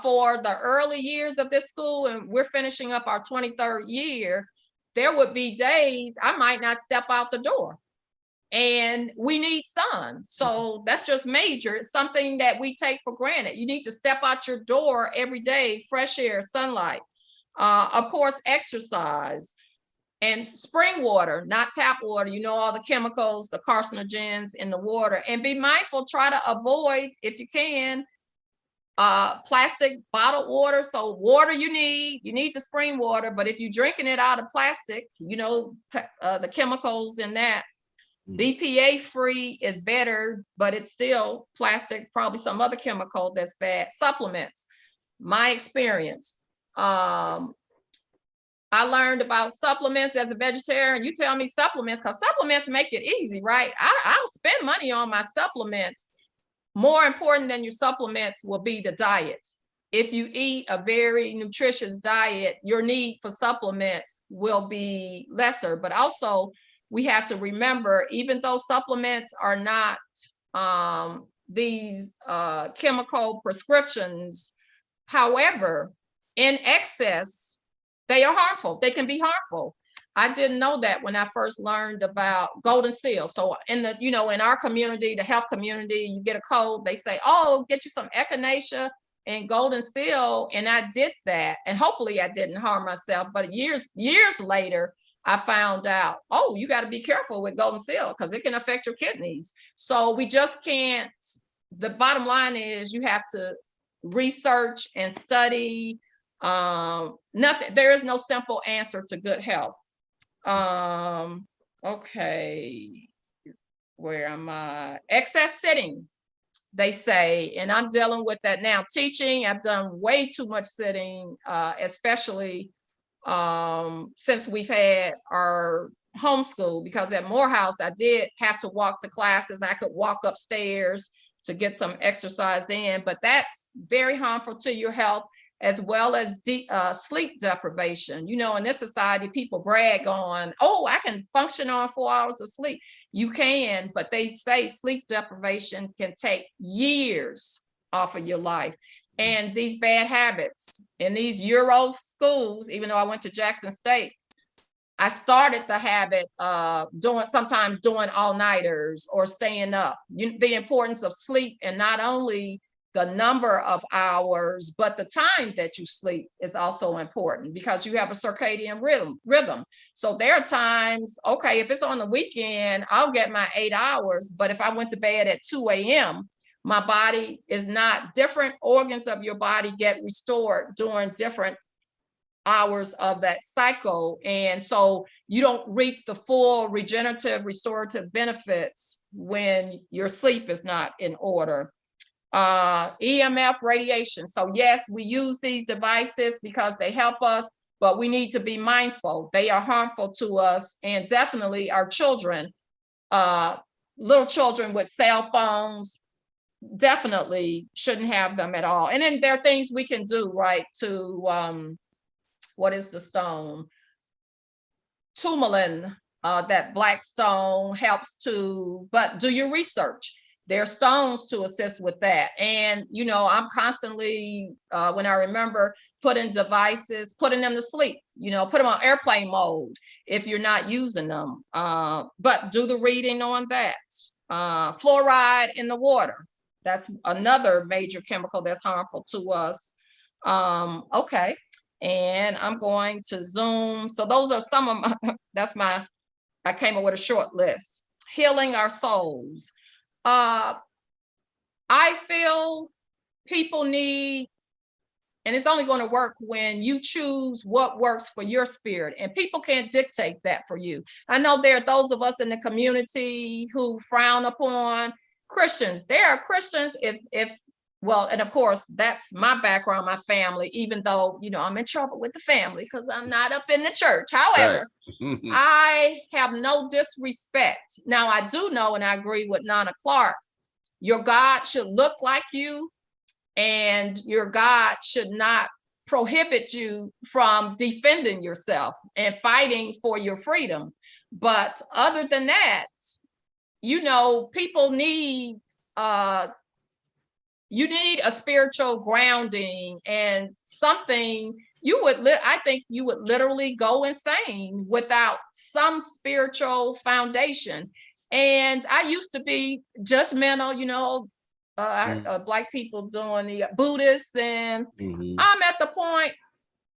for the early years of this school, and we're finishing up our 23rd year, there would be days I might not step out the door. And we need sun. So that's just major. It's something that we take for granted. You need to step out your door every day, fresh air, sunlight. Of course, exercise. And spring water, not tap water, you know, all the chemicals, the carcinogens in the water. And be mindful, try to avoid, if you can, plastic bottled water. So water you need the spring water, but if you're drinking it out of plastic, you know, the chemicals in that, BPA free is better, but it's still plastic, probably some other chemical that's bad. Supplements, my experience. I learned about supplements as a vegetarian. You tell me supplements, because supplements make it easy, right? I'll spend money on my supplements. More important than your supplements will be the diet. If you eat a very nutritious diet, your need for supplements will be lesser. But also, we have to remember, even though supplements are not these chemical prescriptions, however, in excess, they are harmful. They can be harmful. I didn't know that when I first learned about golden seal. So in our community, the health community, you get a cold, they say, oh, get you some echinacea and golden seal. And I did that. And hopefully I didn't harm myself. But years later, I found out, oh, you got to be careful with golden seal because it can affect your kidneys. So we just can't, the bottom line is you have to research and study. Nothing, there is no simple answer to good health. Okay, where am I? Excess sitting, they say, and I'm dealing with that now. Teaching, I've done way too much sitting, especially since we've had our homeschool, because at Morehouse, I did have to walk to classes. I could walk upstairs to get some exercise in, but that's very harmful to your health, as well as sleep deprivation. You know, in this society, people brag on, oh, I can function on 4 hours of sleep. You can, but they say sleep deprivation can take years off of your life. And these bad habits in these Euro schools, even though I went to Jackson State, I started the habit of sometimes doing all-nighters or staying up. The importance of sleep, and not only the number of hours, but the time that you sleep is also important, because you have a circadian rhythm. So there are times, okay, if it's on the weekend, I'll get my 8 hours, but if I went to bed at 2 a.m., my body is not, different organs of your body get restored during different hours of that cycle. And so you don't reap the full regenerative, restorative benefits when your sleep is not in order. EMF radiation. So yes, we use these devices because they help us, but we need to be mindful. They are harmful to us, and definitely our children, little children with cell phones, definitely shouldn't have them at all. And then there are things we can do, right, to, what is the stone? Tourmaline, that black stone helps to, but do your research. There are stones to assist with that. And, you know, I'm constantly, when I remember, putting devices, putting them to sleep, you know, put them on airplane mode if you're not using them. But do the reading on that. Fluoride in the water. That's another major chemical that's harmful to us. Okay. And I'm going to zoom. So those are some of my, I came up with a short list. Healing our souls. I feel people need, and it's only going to work when you choose what works for your spirit, and people can't dictate that for you. I know there are those of us in the community who frown upon Christians. There are Christians, well, and of course, that's my background, my family, even though, you know, I'm in trouble with the family because I'm not up in the church. However, right. I have no disrespect. Now, I do know, and I agree with Nana Clark, your God should look like you, and your God should not prohibit you from defending yourself and fighting for your freedom. But other than that, you know, people need, you need a spiritual grounding and something. I think you would literally go insane without some spiritual foundation. And I used to be judgmental, you know, Black people doing the Buddhists, and I'm at the point,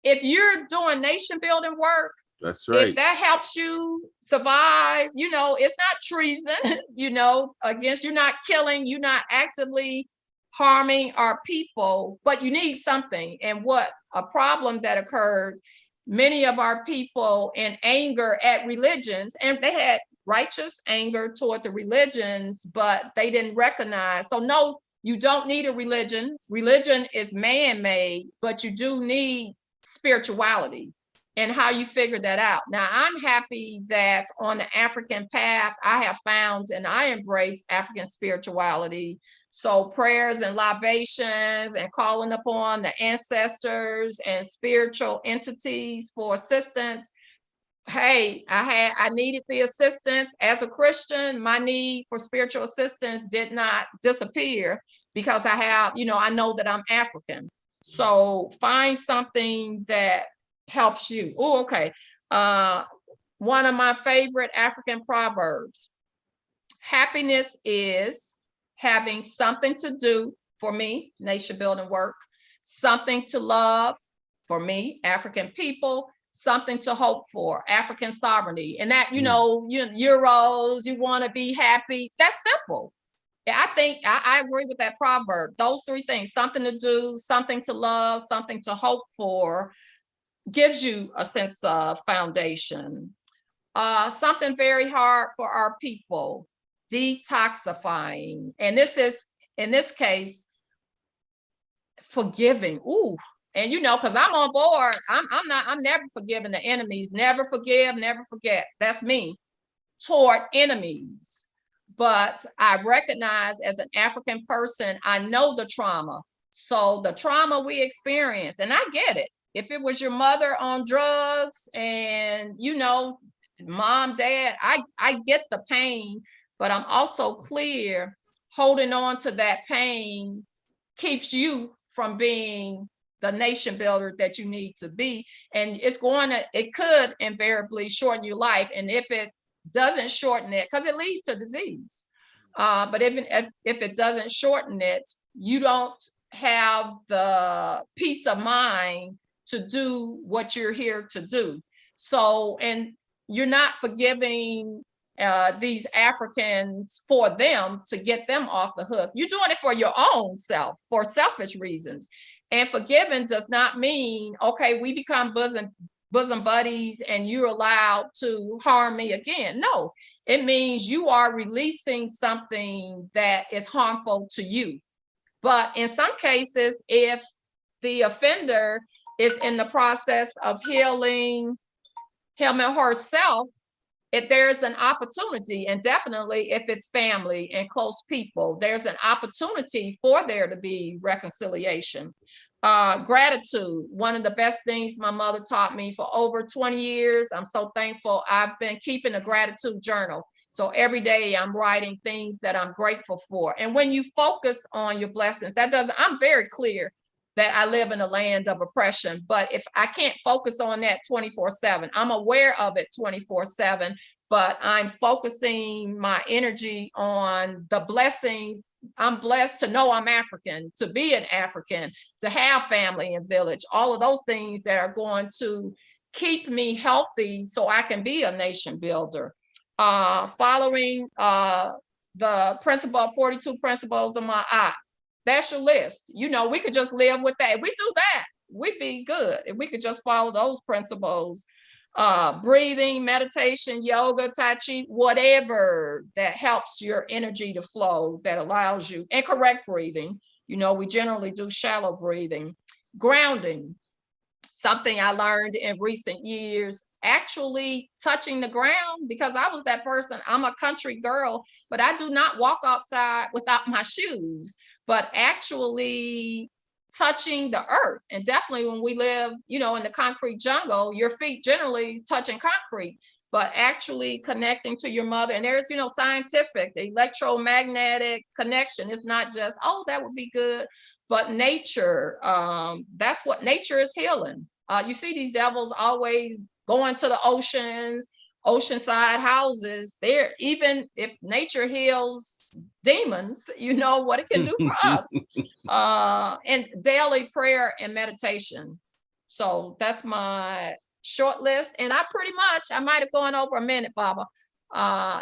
if you're doing nation building work,
That's
If
right.
that helps you survive, you know, it's not treason, you know, against, you're not killing, you're not actively harming our people, but you need something. And what a problem that occurred, many of our people in anger at religions, and they had righteous anger toward the religions, but they didn't recognize. So no, you don't need a religion. Religion is man-made, but you do need spirituality and how you figure that out. Now, I'm happy that on the African path, I have found and I embrace African spirituality. So prayers and libations and calling upon the ancestors and spiritual entities for assistance. Hey, I needed the assistance as a Christian. My need for spiritual assistance did not disappear because I have, you know, I know that I'm African. So find something that helps you. Oh, okay. One of my favorite African proverbs: happiness is having something to do, for me, nation building work, something to love, for me, African people, something to hope for, African sovereignty. And that, you know, Euros, you want to be happy. That's simple. Yeah, I think I agree with that proverb. Those three things: something to do, something to love, something to hope for, gives you a sense of foundation. Something very hard for our people: detoxifying. And this is, in this case, forgiving. Ooh, and you know, because I'm on board, I'm never forgiving the enemies. Never forgive, never forget. That's me toward enemies. But I recognize, as an African person, I know the trauma. So the trauma we experience, and I get it. If it was your mother on drugs and, you know, mom, dad, I get the pain, but I'm also clear holding on to that pain keeps you from being the nation builder that you need to be. And it could invariably shorten your life. And if it doesn't shorten it, because it leads to disease. But if it doesn't shorten it, you don't have the peace of mind to do what you're here to do. So, and you're not forgiving these Africans for them to get them off the hook. You're doing it for your own self, for selfish reasons. And forgiving does not mean, okay, we become bosom buddies and you're allowed to harm me again. No, it means you are releasing something that is harmful to you. But in some cases, if the offender is in the process of healing him or herself, if there's an opportunity, and definitely if it's family and close people, there's an opportunity for there to be reconciliation. Gratitude, one of the best things my mother taught me for over 20 years. I'm so thankful. I've been keeping a gratitude journal. So every day I'm writing things that I'm grateful for. And when you focus on your blessings, I'm very clear that I live in a land of oppression, but if I can't focus on that 24/7, I'm aware of it 24/7, but I'm focusing my energy on the blessings. I'm blessed to know I'm African, to be an African, to have family and village, all of those things that are going to keep me healthy so I can be a nation builder. Following the 42 principles of my eye. That's your list. You know, we could just live with that. If we do that, we'd be good. If we could just follow those principles, breathing, meditation, yoga, Tai Chi, whatever that helps your energy to flow, that allows you, and correct breathing. You know, we generally do shallow breathing. Grounding, something I learned in recent years, actually touching the ground, because I was that person. I'm a country girl, but I do not walk outside without my shoes. But actually touching the earth, and definitely when we live, you know, in the concrete jungle, your feet generally touching concrete, but actually connecting to your mother. And there's, you know, scientific, the electromagnetic connection. It's not just, oh, that would be good, but nature, that's what nature is healing. You see these devils always going to the oceans, oceanside houses. There, even if nature heals demons, you know what it can do for us. And daily prayer and meditation. So that's my short list. And I might have gone over a minute, Baba,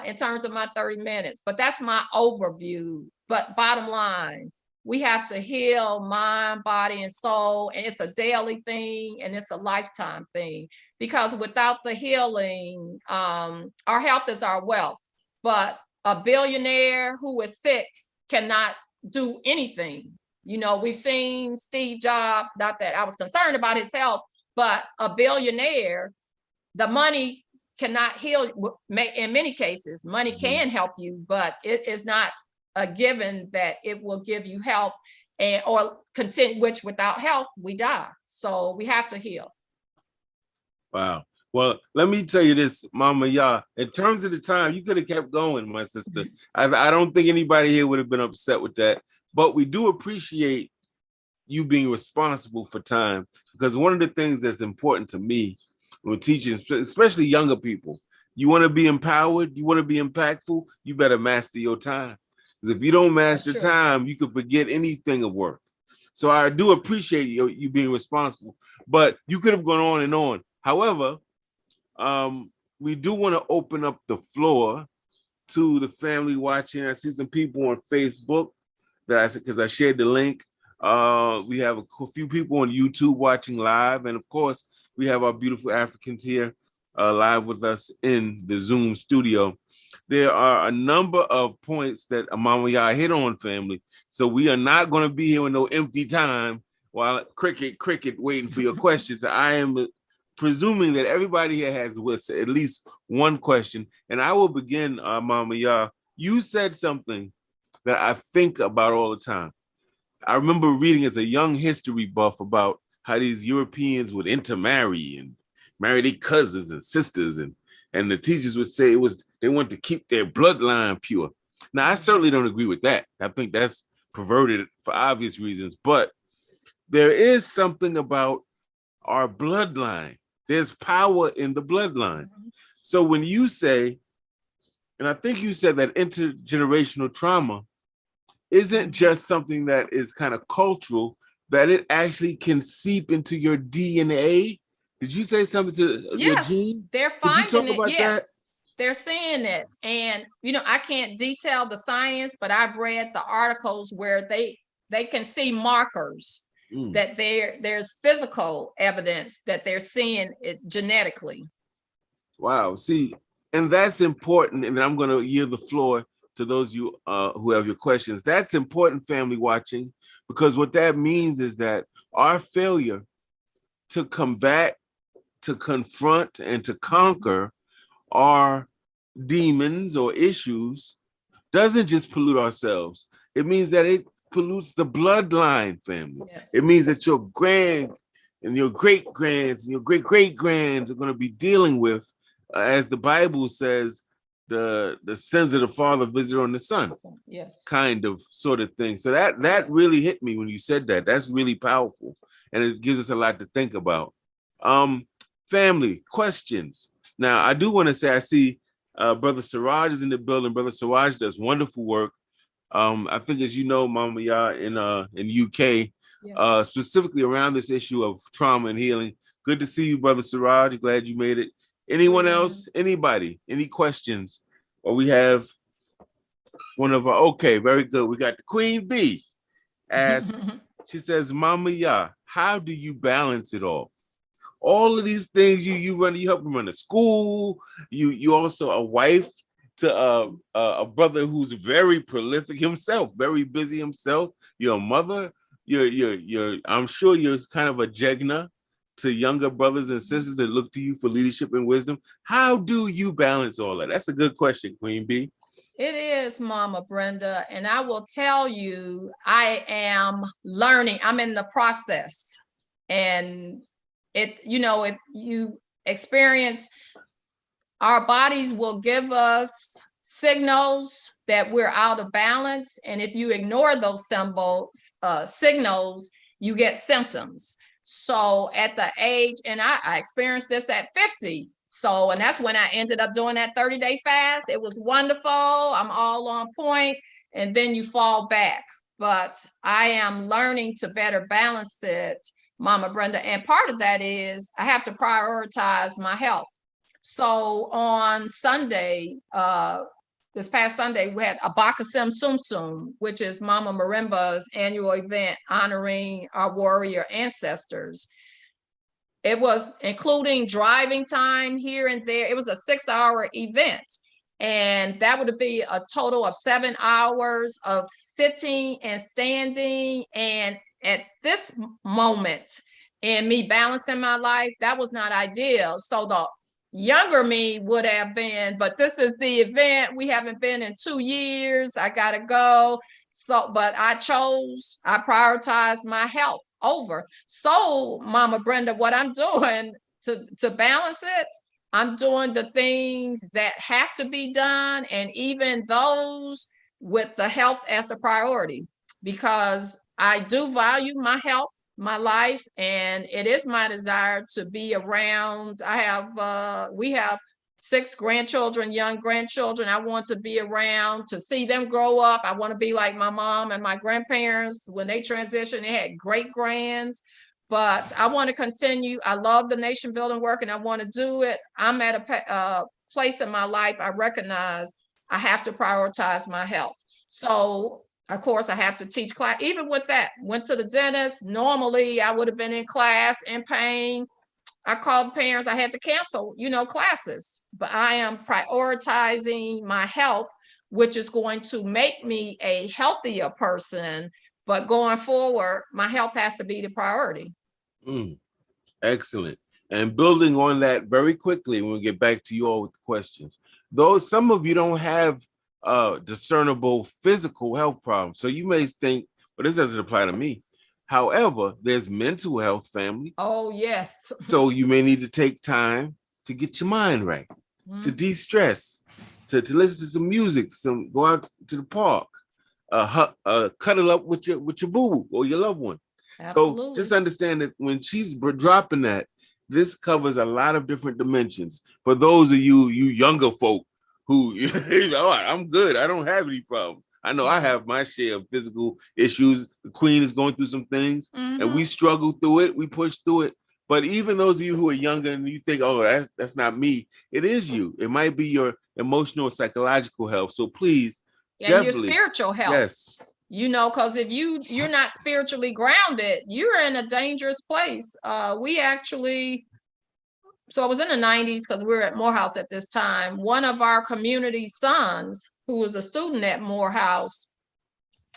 in terms of my 30 minutes, but that's my overview. But bottom line, we have to heal mind, body, and soul. And it's a daily thing and it's a lifetime thing, because without the healing, our health is our wealth. But a billionaire who is sick cannot do anything. You know, we've seen Steve Jobs, not that I was concerned about his health, but a billionaire, the money cannot heal. In many cases, money can help you, but it is not a given that it will give you health, and or continue, which without health, we die. So we have to heal.
Wow. Well, let me tell you this, Mama Yaa, in terms of the time, you could have kept going, my sister. I don't think anybody here would have been upset with that, but we do appreciate you being responsible for time, because one of the things that's important to me when teaching, especially younger people, you want to be empowered, you want to be impactful, you better master your time. Because if you don't master time, you can forget anything of worth. So I do appreciate you being responsible, but you could have gone on and on. However, we do want to open up the floor to the family watching. I see some people on Facebook because I shared the link. We have a few people on YouTube watching live, and of course, we have our beautiful Africans here live with us in the Zoom studio. There are a number of points that Mama Yaa hit on, family. So we are not going to be here with no empty time while cricket waiting for your questions. I am presuming that everybody here has at least one question, and I will begin, Mama Yaa. You said something that I think about all the time. I remember reading as a young history buff about how these Europeans would intermarry and marry their cousins and sisters, and the teachers would say they wanted to keep their bloodline pure. Now, I certainly don't agree with that. I think that's perverted for obvious reasons, but there is something about our bloodline. There's power in the bloodline. So when you say, and I think you said that intergenerational trauma isn't just something that is kind of cultural, that it actually can seep into your DNA. Did you say something to your gene?
They're finding it. Yes, they're seeing it. And, you know, I can't detail the science, but I've read the articles where they can see markers that there's physical evidence that they're seeing it genetically.
Wow. See, and that's important. And I'm going to yield the floor to those of you who have your questions. That's important, family watching, because what that means is that our failure to combat, to confront, and to conquer our demons or issues doesn't just pollute ourselves. It means that it pollutes the bloodline, family. Yes. It means that your grand and your great-grands and your great-great-grands are going to be dealing with, as the Bible says, the sins of the father visit on the son. Yes. Kind of sort of thing. So that really hit me when you said that. That's really powerful. And it gives us a lot to think about. Family questions. Now, I do want to say, I see Brother Siraj is in the building. Brother Siraj does wonderful work. I think, as you know, Mama Yaa, in UK, specifically around this issue of trauma and healing. Good to see you, Brother Siraj. Glad you made it. Anyone else? Anybody? Any questions? Or we have one of our, okay, very good. We got the Queen Bee. She says, Mama Yaa, how do you balance it all? All of these things you help him run a school. You also a wife to a brother who's very prolific himself, very busy himself. You're a mother. You're I'm sure you're kind of a jegna to younger brothers and sisters that look to you for leadership and wisdom. How do you balance all that? That's a good question, Queen Bee.
It is, Mama Brenda. And I will tell you, I am learning. I'm in the process. And if you experience, our bodies will give us signals that we're out of balance. And if you ignore those signals, you get symptoms. So at the age, and I experienced this at 50. So, and that's when I ended up doing that 30-day fast. It was wonderful. I'm all on point. And then you fall back. But I am learning to better balance it Mama Brenda. And part of that is I have to prioritize my health. So on Sunday, this past Sunday, we had Abakasim Sum Sum, which is Mama Marimba's annual event honoring our warrior ancestors. It was including driving time here and there. It was a 6-hour event. And that would be a total of 7 hours of sitting and standing. And at this moment in me balancing my life, that was not ideal. So the younger me would have been, but this is the event. We haven't been in 2 years. I got to go. So, but I prioritized my health over. So, Mama Brenda, what I'm doing to balance it, I'm doing the things that have to be done, and even those with the health as the priority, because I do value my health, my life, and it is my desire to be around. We have 6 grandchildren, young grandchildren. I want to be around to see them grow up. I want to be like my mom and my grandparents. When they transitioned, they had great grands, but I want to continue. I love the nation building work and I want to do it. I'm at a place in my life I recognize I have to prioritize my health. So of course, I have to teach class. Even with that, went to the dentist. Normally, I would have been in class in pain. I called parents. I had to cancel, classes. But I am prioritizing my health, which is going to make me a healthier person. But going forward, my health has to be the priority.
Excellent. And building on that very quickly, when we get back to you all with the questions, though some of you don't have discernible physical health problems. So you may think, well, this doesn't apply to me. However, there's mental health, family.
Oh, yes.
So you may need to take time to get your mind right, to de-stress, to listen to some music, go out to the park, cuddle up with your boo or your loved one.
Absolutely.
So just understand that when she's dropping that, this covers a lot of different dimensions. For those of you younger folk who, I'm good. I don't have any problems. I know I have my share of physical issues. The Queen is going through some things, and we struggle through it. We push through it. But even those of you who are younger and you think, oh, that's not me, it is you. It might be your emotional, psychological health. So please,
and your spiritual health.
Yes.
Because if you're not spiritually grounded, you're in a dangerous place. So I was in the 90s because we were at Morehouse at this time. One of our community sons, who was a student at Morehouse,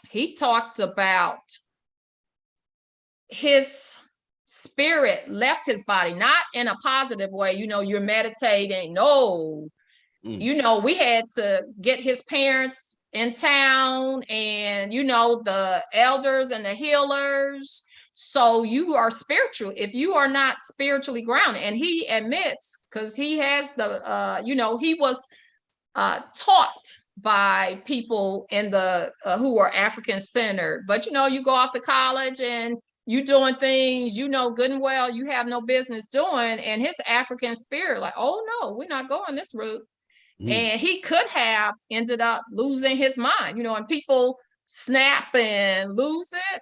he talked about his spirit left his body, not in a positive way. You're meditating. No, we had to get his parents in town and, the elders and the healers. So you are spiritual. If you are not spiritually grounded, and he admits, because he has he was taught by people in the who were African centered. But you go off to college and you doing things good and well you have no business doing, and his African spirit like, oh no, we're not going this route. And he could have ended up losing his mind, and people snap and lose it.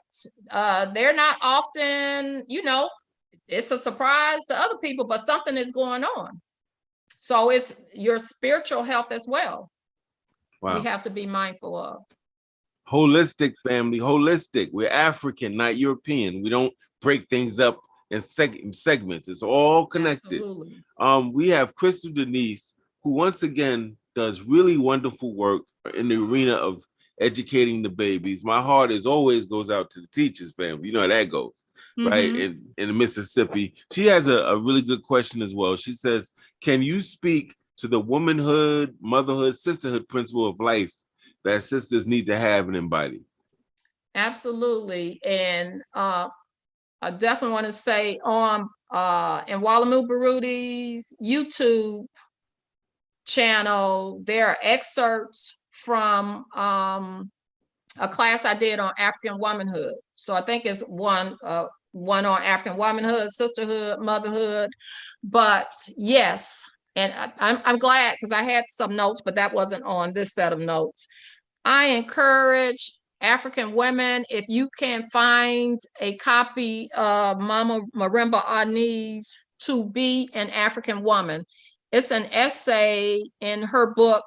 They're not often, it's a surprise to other people, but something is going on. So it's your spiritual health as well. Wow. We have to be mindful of.
Holistic, family, holistic. We're African, not European. We don't break things up in segments. It's all connected.
Absolutely.
We have Crystal Denise, who once again does really wonderful work in the arena of educating the babies. My heart always goes out to the teachers, family. You know how that goes, right? In Mississippi. She has a really good question as well. She says, can you speak to the womanhood, motherhood, sisterhood principle of life that sisters need to have and embody?
Absolutely. And I definitely want to say on in Yaa Baruti's YouTube channel, there are excerpts from a class I did on African womanhood. So I think it's one on African womanhood, sisterhood, motherhood. But yes, and I'm glad, because I had some notes, but that wasn't on this set of notes. I encourage African women. If you can find a copy of Mama Marimba Ani's To Be an African Woman, it's an essay in her book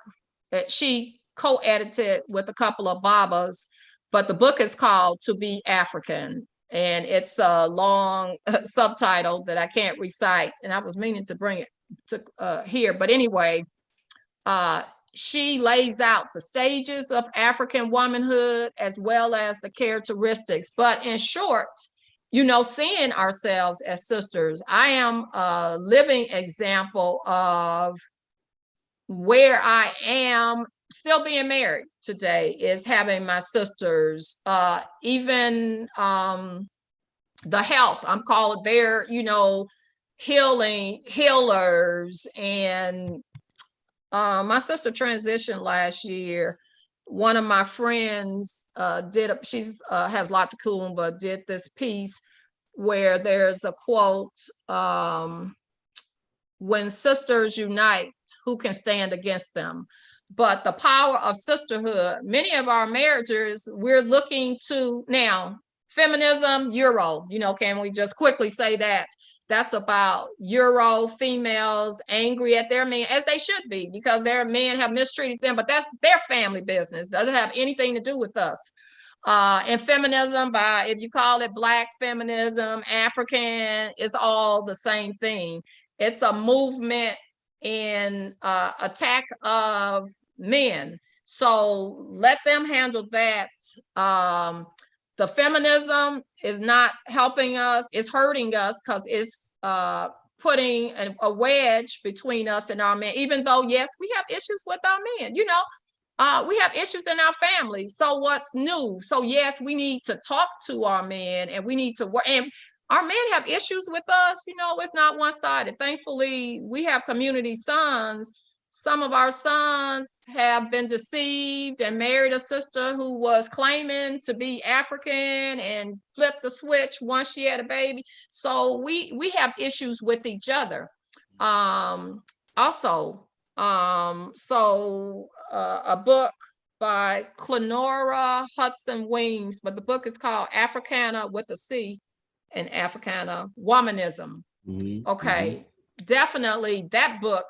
that she co-edited with a couple of Babas, but the book is called To Be African. And it's a long subtitle that I can't recite. And I was meaning to bring it to here. But anyway, she lays out the stages of African womanhood as well as the characteristics. But in short, you know, seeing ourselves as sisters, I am a living example of where I am still being married today, is having my sisters, even the health, I'm calling their, you know, healers. And my sister transitioned last year. One of my friends she's has lots of cool, but did this piece where there's a quote, when sisters unite, who can stand against them? But the power of sisterhood, many of our marriages, we're looking to now, feminism, Euro, you know, can we just quickly say that? That's about Euro females angry at their men, as they should be, because their men have mistreated them, but that's their family business. Doesn't have anything to do with us. And feminism, by if you call it Black feminism, African, it's all the same thing. It's a movement in attack of men. So let them handle that. The feminism is not helping us, it's hurting us, because it's putting a wedge between us and our men, even though, yes, we have issues with our men, you know, we have issues in our family. So what's new? So yes, we need to talk to our men, and we need to work, and our men have issues with us, you know, it's not one-sided. Thankfully, we have community sons. Some of our sons have been deceived and married a sister who was claiming to be African and flipped the switch once she had a baby. So we have issues with each other. Also, a book by Clenora Hudson Weems, but the book is called Africana with a C, and Africana Womanism. Okay, definitely that book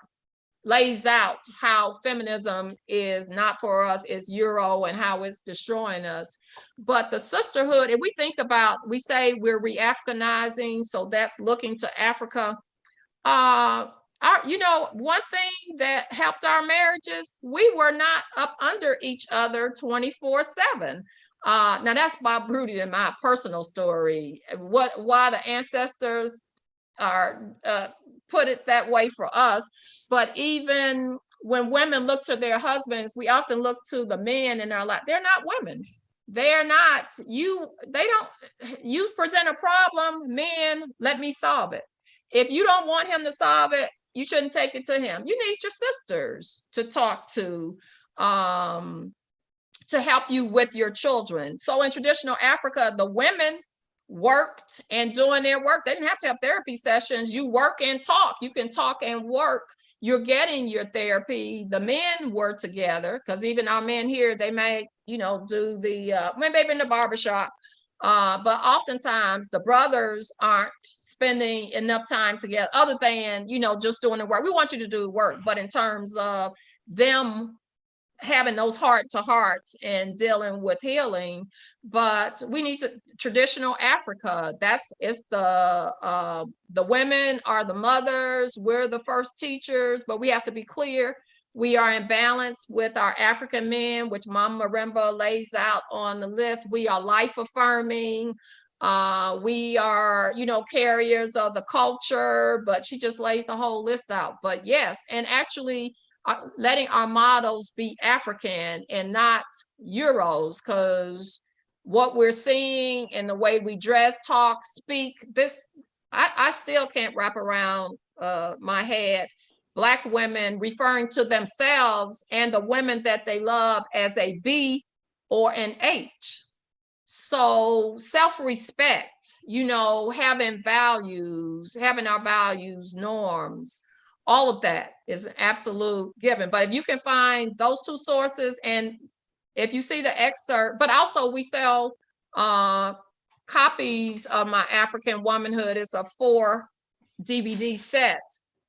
lays out how feminism is not for us, it's Euro, and how it's destroying us. But the sisterhood, if we think about, we say we're re-Africanizing, so that's looking to Africa. You know, one thing that helped our marriages, we were not up under each other 24/7. Now that's Bob Bruty in my personal story. Why the ancestors are put it that way for us. But even when women look to their husbands, we often look to the men in our life. They're not women. They're not you. They don't. You present a problem, men, let me solve it. If you don't want him to solve it, you shouldn't take it to him. You need your sisters to talk to help you with your children. So in traditional Africa, the women worked and doing their work. They didn't have to have therapy sessions. You work and talk. You can talk and work. You're getting your therapy. The men were together, because even our men here, they may, you know, do the, maybe in the barbershop, but oftentimes the brothers aren't spending enough time together other than, you know, just doing the work. We want you to do the work, but in terms of them having those heart-to-hearts and dealing with healing. But we need to, traditional Africa, it's the women are the mothers, we're the first teachers, but we have to be clear, we are in balance with our African men, which Mama Marimba lays out on the list. We are life affirming. We are, you know, carriers of the culture, but she just lays the whole list out. But yes, and actually, letting our models be African and not Euros, because what we're seeing in the way we dress, talk, speak, I still can't wrap around my head. Black women referring to themselves and the women that they love as a B or an H. So self-respect, you know, having values, having our values, norms, all of that is an absolute given. But if you can find those two sources, and if you see the excerpt, but also we sell copies of my African Womanhood. It's a 4 DVD set,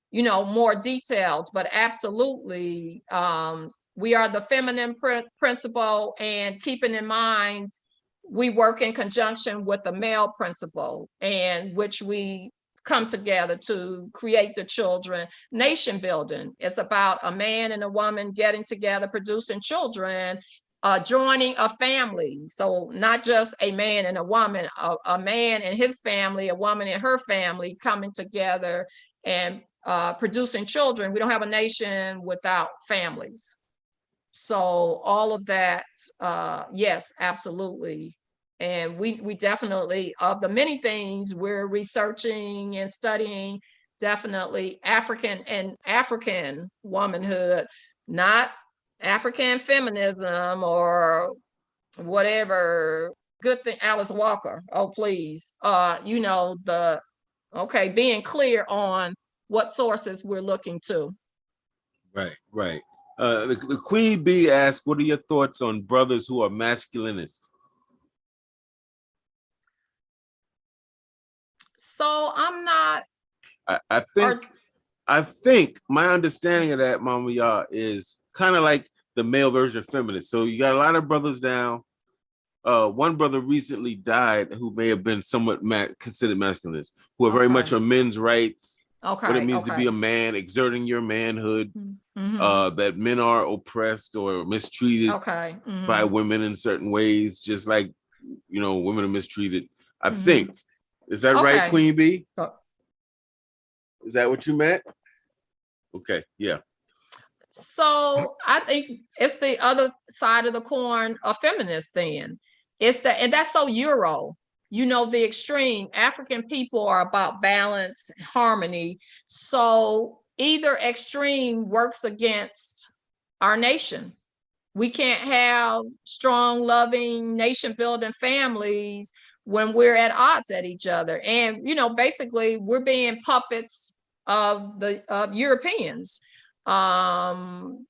you know, more detailed, but absolutely, we are the feminine principle, and keeping in mind, we work in conjunction with the male principle, and which we come together to create the children. Nation building, it's about a man and a woman getting together, producing children, joining a family. So not just a man and a woman, a man and his family, a woman and her family coming together and producing children. We don't have a nation without families. So all of that, yes, absolutely. And we definitely, of the many things we're researching and studying, definitely African womanhood, not African feminism or whatever. Good thing, Alice Walker. Oh, please. You know, being clear on what sources we're looking to.
Right, right. The Queen Bee asked, what are your thoughts on brothers who are masculinists?
So I'm not.
I think my understanding of that, Mama Yaa, is kind of like the male version of feminist. So you got a lot of brothers now. One brother recently died who may have been somewhat considered masculinist, who are very much on men's rights, what it means to be a man, exerting your manhood, that men are oppressed or mistreated by women in certain ways, just like, you know, women are mistreated. I think. Is that right, Queen Bee? Is that what you meant? Okay, yeah.
So I think it's the other side of the coin of feminist then. And that's so Euro, you know, the extreme. African people are about balance, harmony. So either extreme works against our nation. We can't have strong, loving, nation building families when we're at odds at each other. And, you know, basically we're being puppets of the Europeans. The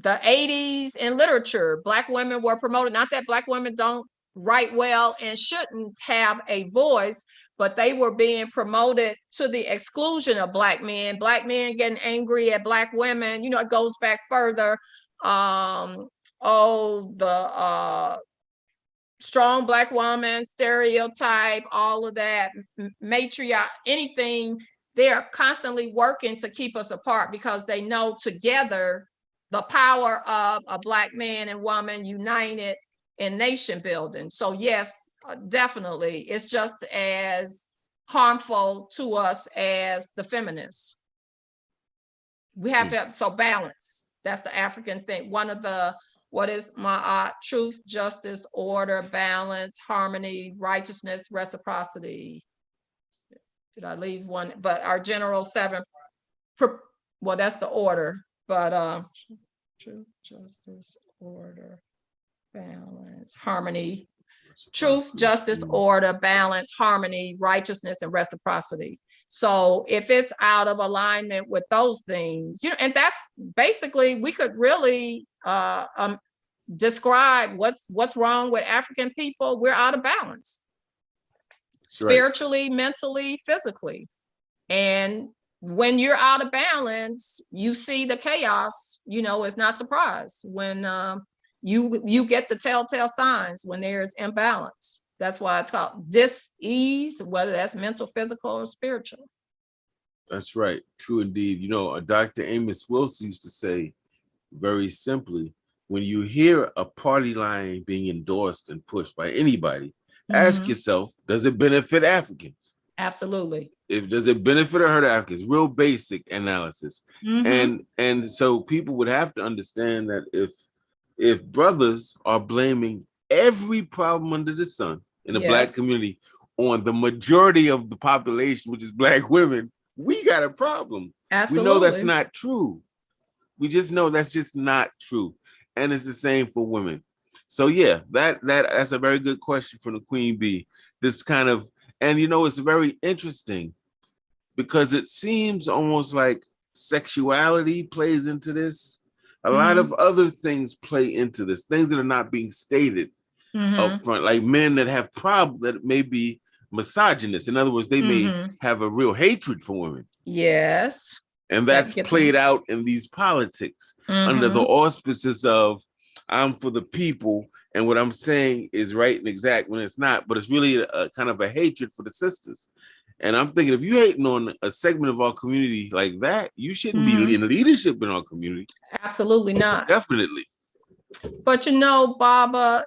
80s in literature, Black women were promoted. Not that Black women don't write well and shouldn't have a voice, but they were being promoted to the exclusion of Black men. Black men getting angry at Black women. You know, it goes back further. The strong Black woman stereotype, all of that, matriarch, anything. They're constantly working to keep us apart because they know together the power of a Black man and woman united in nation building. So yes, definitely, it's just as harmful to us as the feminists. We have to have, so balance. That's the African thing. One of the, what is my truth, justice, order, balance, harmony, righteousness, reciprocity. Did I leave one? But our general 7, well, that's the order, but truth, justice, order, balance, harmony, truth, justice, order, balance, harmony, righteousness, and reciprocity. So if it's out of alignment with those things, you know, and that's basically, we could really describe what's wrong with African people. We're out of balance. Spiritually, mentally, physically. And when you're out of balance, you see the chaos, you know, it's not surprise when you get the telltale signs when there's imbalance. That's why it's called dis-ease, whether that's mental, physical, or spiritual.
That's right. True indeed. You know, Dr. Amos Wilson used to say very simply, when you hear a party line being endorsed and pushed by anybody, ask yourself, does it benefit Africans?
Absolutely.
Does it benefit or hurt Africans? Real basic analysis. And so people would have to understand that if brothers are blaming every problem under the sun in the Black community on the majority of the population, which is Black women, we got a problem.
Absolutely.
We know that's not true. We just know that's just not true. And it's the same for women. So yeah, that's a very good question from the Queen Bee. This kind of, and you know, it's very interesting because it seems almost like sexuality plays into this. A lot of other things play into this, things that are not being stated up front, like men that have problems that may be misogynist. In other words, they may have a real hatred for women.
Yes.
And that's played out in these politics under the auspices of I'm for the people and what I'm saying is right and exact when it's not, but it's really a kind of a hatred for the sisters. And I'm thinking if you're hating on a segment of our community like that, you shouldn't be in leadership in our community.
Absolutely not.
Definitely.
But you know, Baba,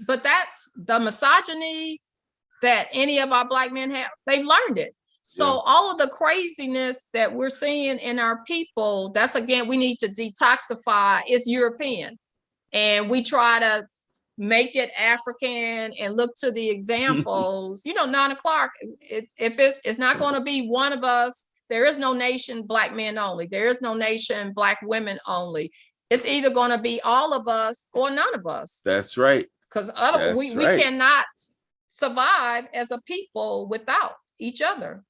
but that's the misogyny that any of our Black men have. They've learned it. So all of the craziness that we're seeing in our people, that's again, we need to detoxify. It's European. And we try to make it African and look to the examples. You know, Nana Clark, if it's not going to be one of us, there is no nation Black men only. There is no nation Black women only. It's either going to be all of us or none of us.
That's right.
Because we cannot survive as a people without each other.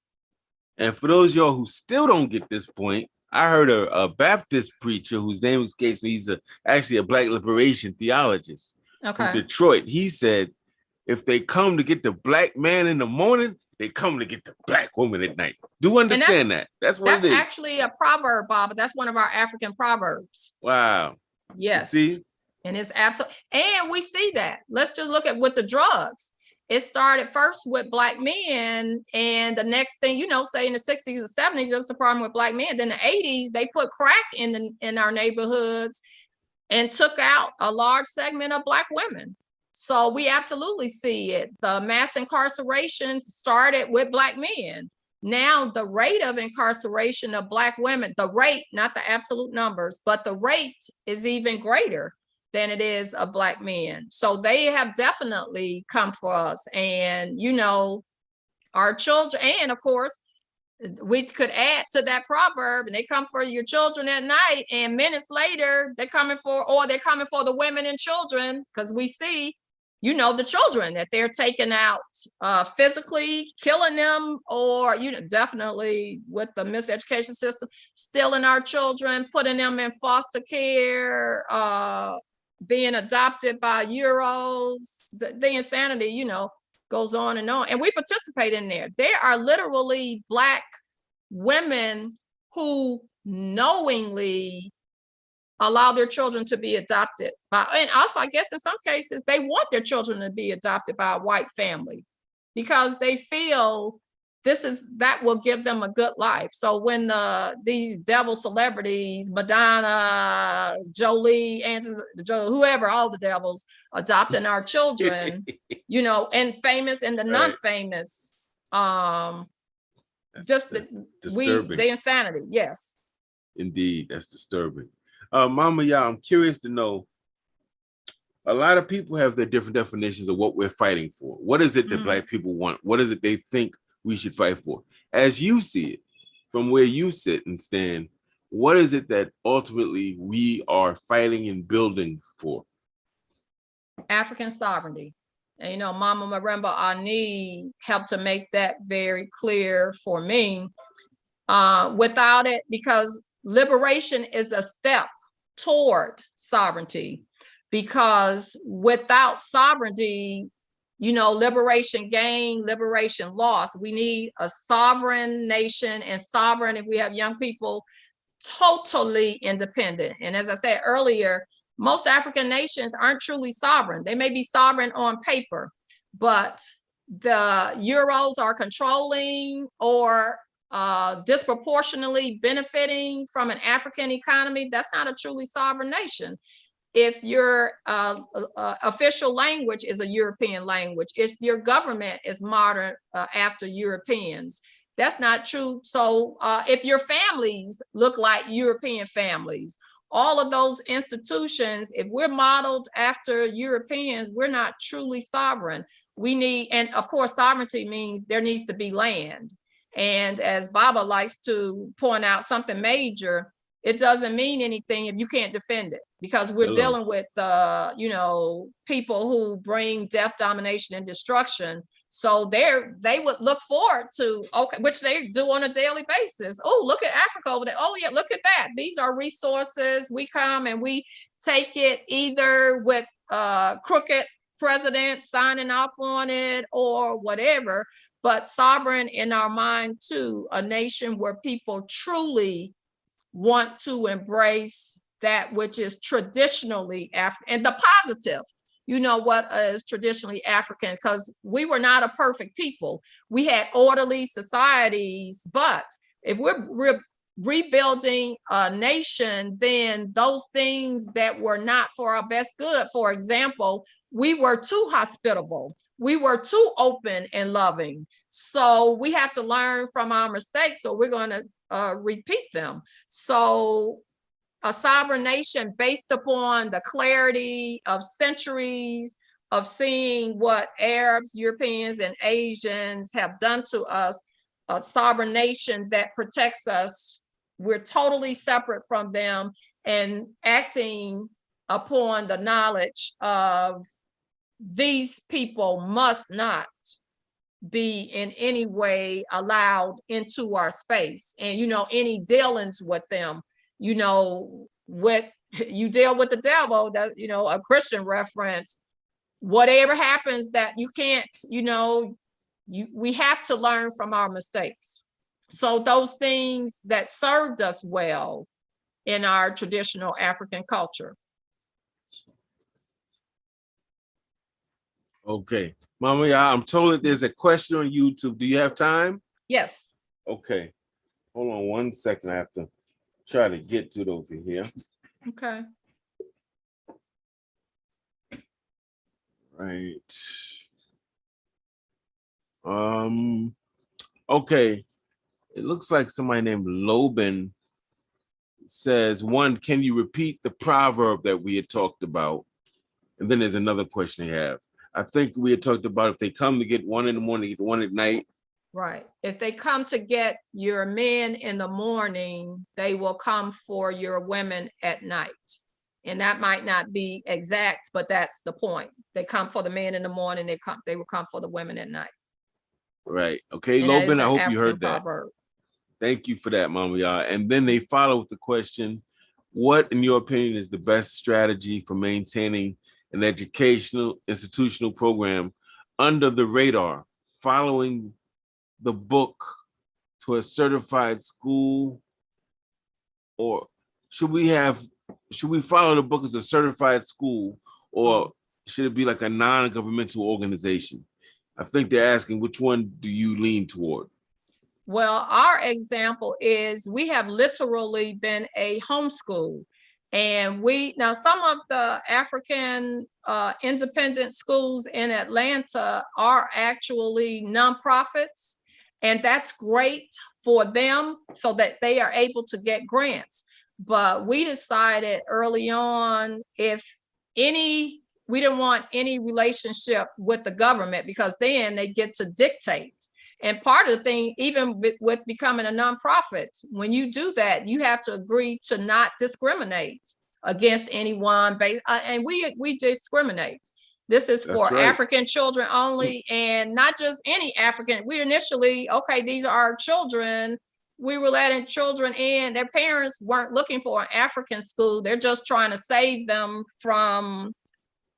And for those of y'all who still don't get this point, I heard a Baptist preacher whose name escapes me. He's actually a Black liberation theologist from Detroit. He said, if they come to get the Black man in the morning, they come to get the Black woman at night. Do understand that? That's what it is. That's
actually a proverb, Bob. That's one of our African proverbs.
Wow.
Yes.
You see?
And it's absolutely, and we see that. Let's just look at with the drugs. It started first with Black men, and the next thing, you know, say in the 60s and 70s, there was the problem with Black men. Then the 80s, they put crack in our neighborhoods and took out a large segment of Black women. So we absolutely see it. The mass incarceration started with Black men. Now the rate of incarceration of Black women, the rate, not the absolute numbers, but the rate is even greater than it is of Black men. So they have definitely come for us. And, you know, our children, and of course, we could add to that proverb, and they come for your children at night, and minutes later, they're coming for the women and children, because we see, you know, the children that they're taking out physically, killing them, or, you know, definitely with the miseducation system, stealing our children, putting them in foster care, being adopted by Euros, the insanity, you know, goes on. And we participate in there. There are literally Black women who knowingly allow their children to be adopted by, and also I guess in some cases, they want their children to be adopted by a white family because they feel that will give them a good life. So when these devil celebrities, Madonna, Jolie, Angela, whoever, all the devils adopting our children, you know, and famous and the non-famous, just the insanity. Yes.
Indeed, that's disturbing. Mama Yaa, I'm curious to know, a lot of people have their different definitions of what we're fighting for. What is it that Black people want? What is it they think we should fight for? As you see it, from where you sit and stand, what is it that ultimately we are fighting and building for?
African sovereignty. And, you know, Mama Maremba Ani helped to make that very clear for me. Without it, because liberation is a step toward sovereignty, because without sovereignty, you know, liberation gain, liberation loss. We need a sovereign nation, and sovereign, if we have young people, totally independent. And as I said earlier, most African nations aren't truly sovereign. They may be sovereign on paper, but the Euros are controlling or disproportionately benefiting from an African economy. That's not a truly sovereign nation. If your official language is a European language, if your government is modern after Europeans, that's not true. So if your families look like European families, all of those institutions, if we're modeled after Europeans, we're not truly sovereign. We need, and of course, sovereignty means there needs to be land. And as Baba likes to point out something major, it doesn't mean anything if you can't defend it, because we're dealing with, you know, people who bring death, domination, and destruction So they would look forward to, okay, which they do on a daily basis. Oh, look at Africa over there. Oh yeah, look at that. These are resources. We come and we take it either with crooked president signing off on it or whatever, but sovereign in our mind too, a nation where people truly want to embrace that which is traditionally African, and the positive, you know, what is traditionally African, because we were not a perfect people. We had orderly societies, but if we're rebuilding a nation, then those things that were not for our best good, for example, we were too hospitable. We were too open and loving. So we have to learn from our mistakes, or we're going to repeat them. So a sovereign nation based upon the clarity of centuries of seeing what Arabs, Europeans, and Asians have done to us, a sovereign nation that protects us. We're totally separate from them and acting upon the knowledge of these people must not be in any way allowed into our space. And, you know, any dealings with them, you know, with you deal with the devil, that, you know, a Christian reference, whatever happens that you can't, you know, we have to learn from our mistakes. So those things that served us well in our traditional African culture.
Okay. Mama Yaa, I'm told there's a question on YouTube. Do you have time?
Yes.
Okay. Hold on 1 second. I have to try to get to it over here.
Okay.
Right. Okay. It looks like somebody named Loban says, one, can you repeat the proverb that we had talked about? And then there's another question they have. I think we had talked about if they come to get one in the morning, get one at night.
Right. If they come to get your men in the morning, they will come for your women at night. And that might not be exact, but that's the point. They come for the men in the morning, they will come for the women at night.
Right. Okay,
And that is
Loban, I
an
hope you
African
heard that.
proverb.
Thank you for that, Mama Yaa. And then they follow with the question, what, in your opinion, is the best strategy for maintaining an educational institutional program under the radar, following the book to a certified school? Or should we follow the book as a certified school, or should it be like a non-governmental organization? I think they're asking, which one do you lean toward?
Well, our example is we have literally been a homeschool. And now some of the African independent schools in Atlanta are actually nonprofits. And that's great for them so that they are able to get grants. But we decided early on, we didn't want any relationship with the government, because then they get to dictate. And part of the thing, even with becoming a nonprofit, when you do that, you have to agree to not discriminate against anyone. And we discriminate. This is for
right.
African children only, and not just any African. We initially, okay, these are our children. We were letting children in. Their parents weren't looking for an African school. They're just trying to save them from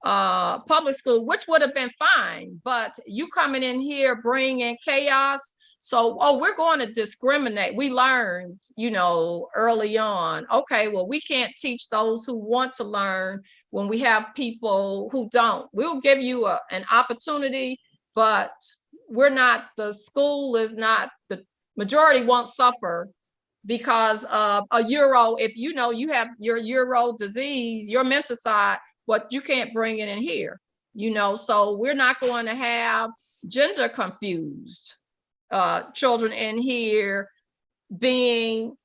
public school, which would have been fine, but you coming in here bringing chaos. So, we're going to discriminate. We learned, you know, early on, okay, well, we can't teach those who want to learn when we have people who don't. We'll give you an opportunity, but the school is not, the majority won't suffer because of a Euro. If you know you have your Euro disease, your mental side, but you can't bring it in here, you know. So we're not going to have gender confused children in here being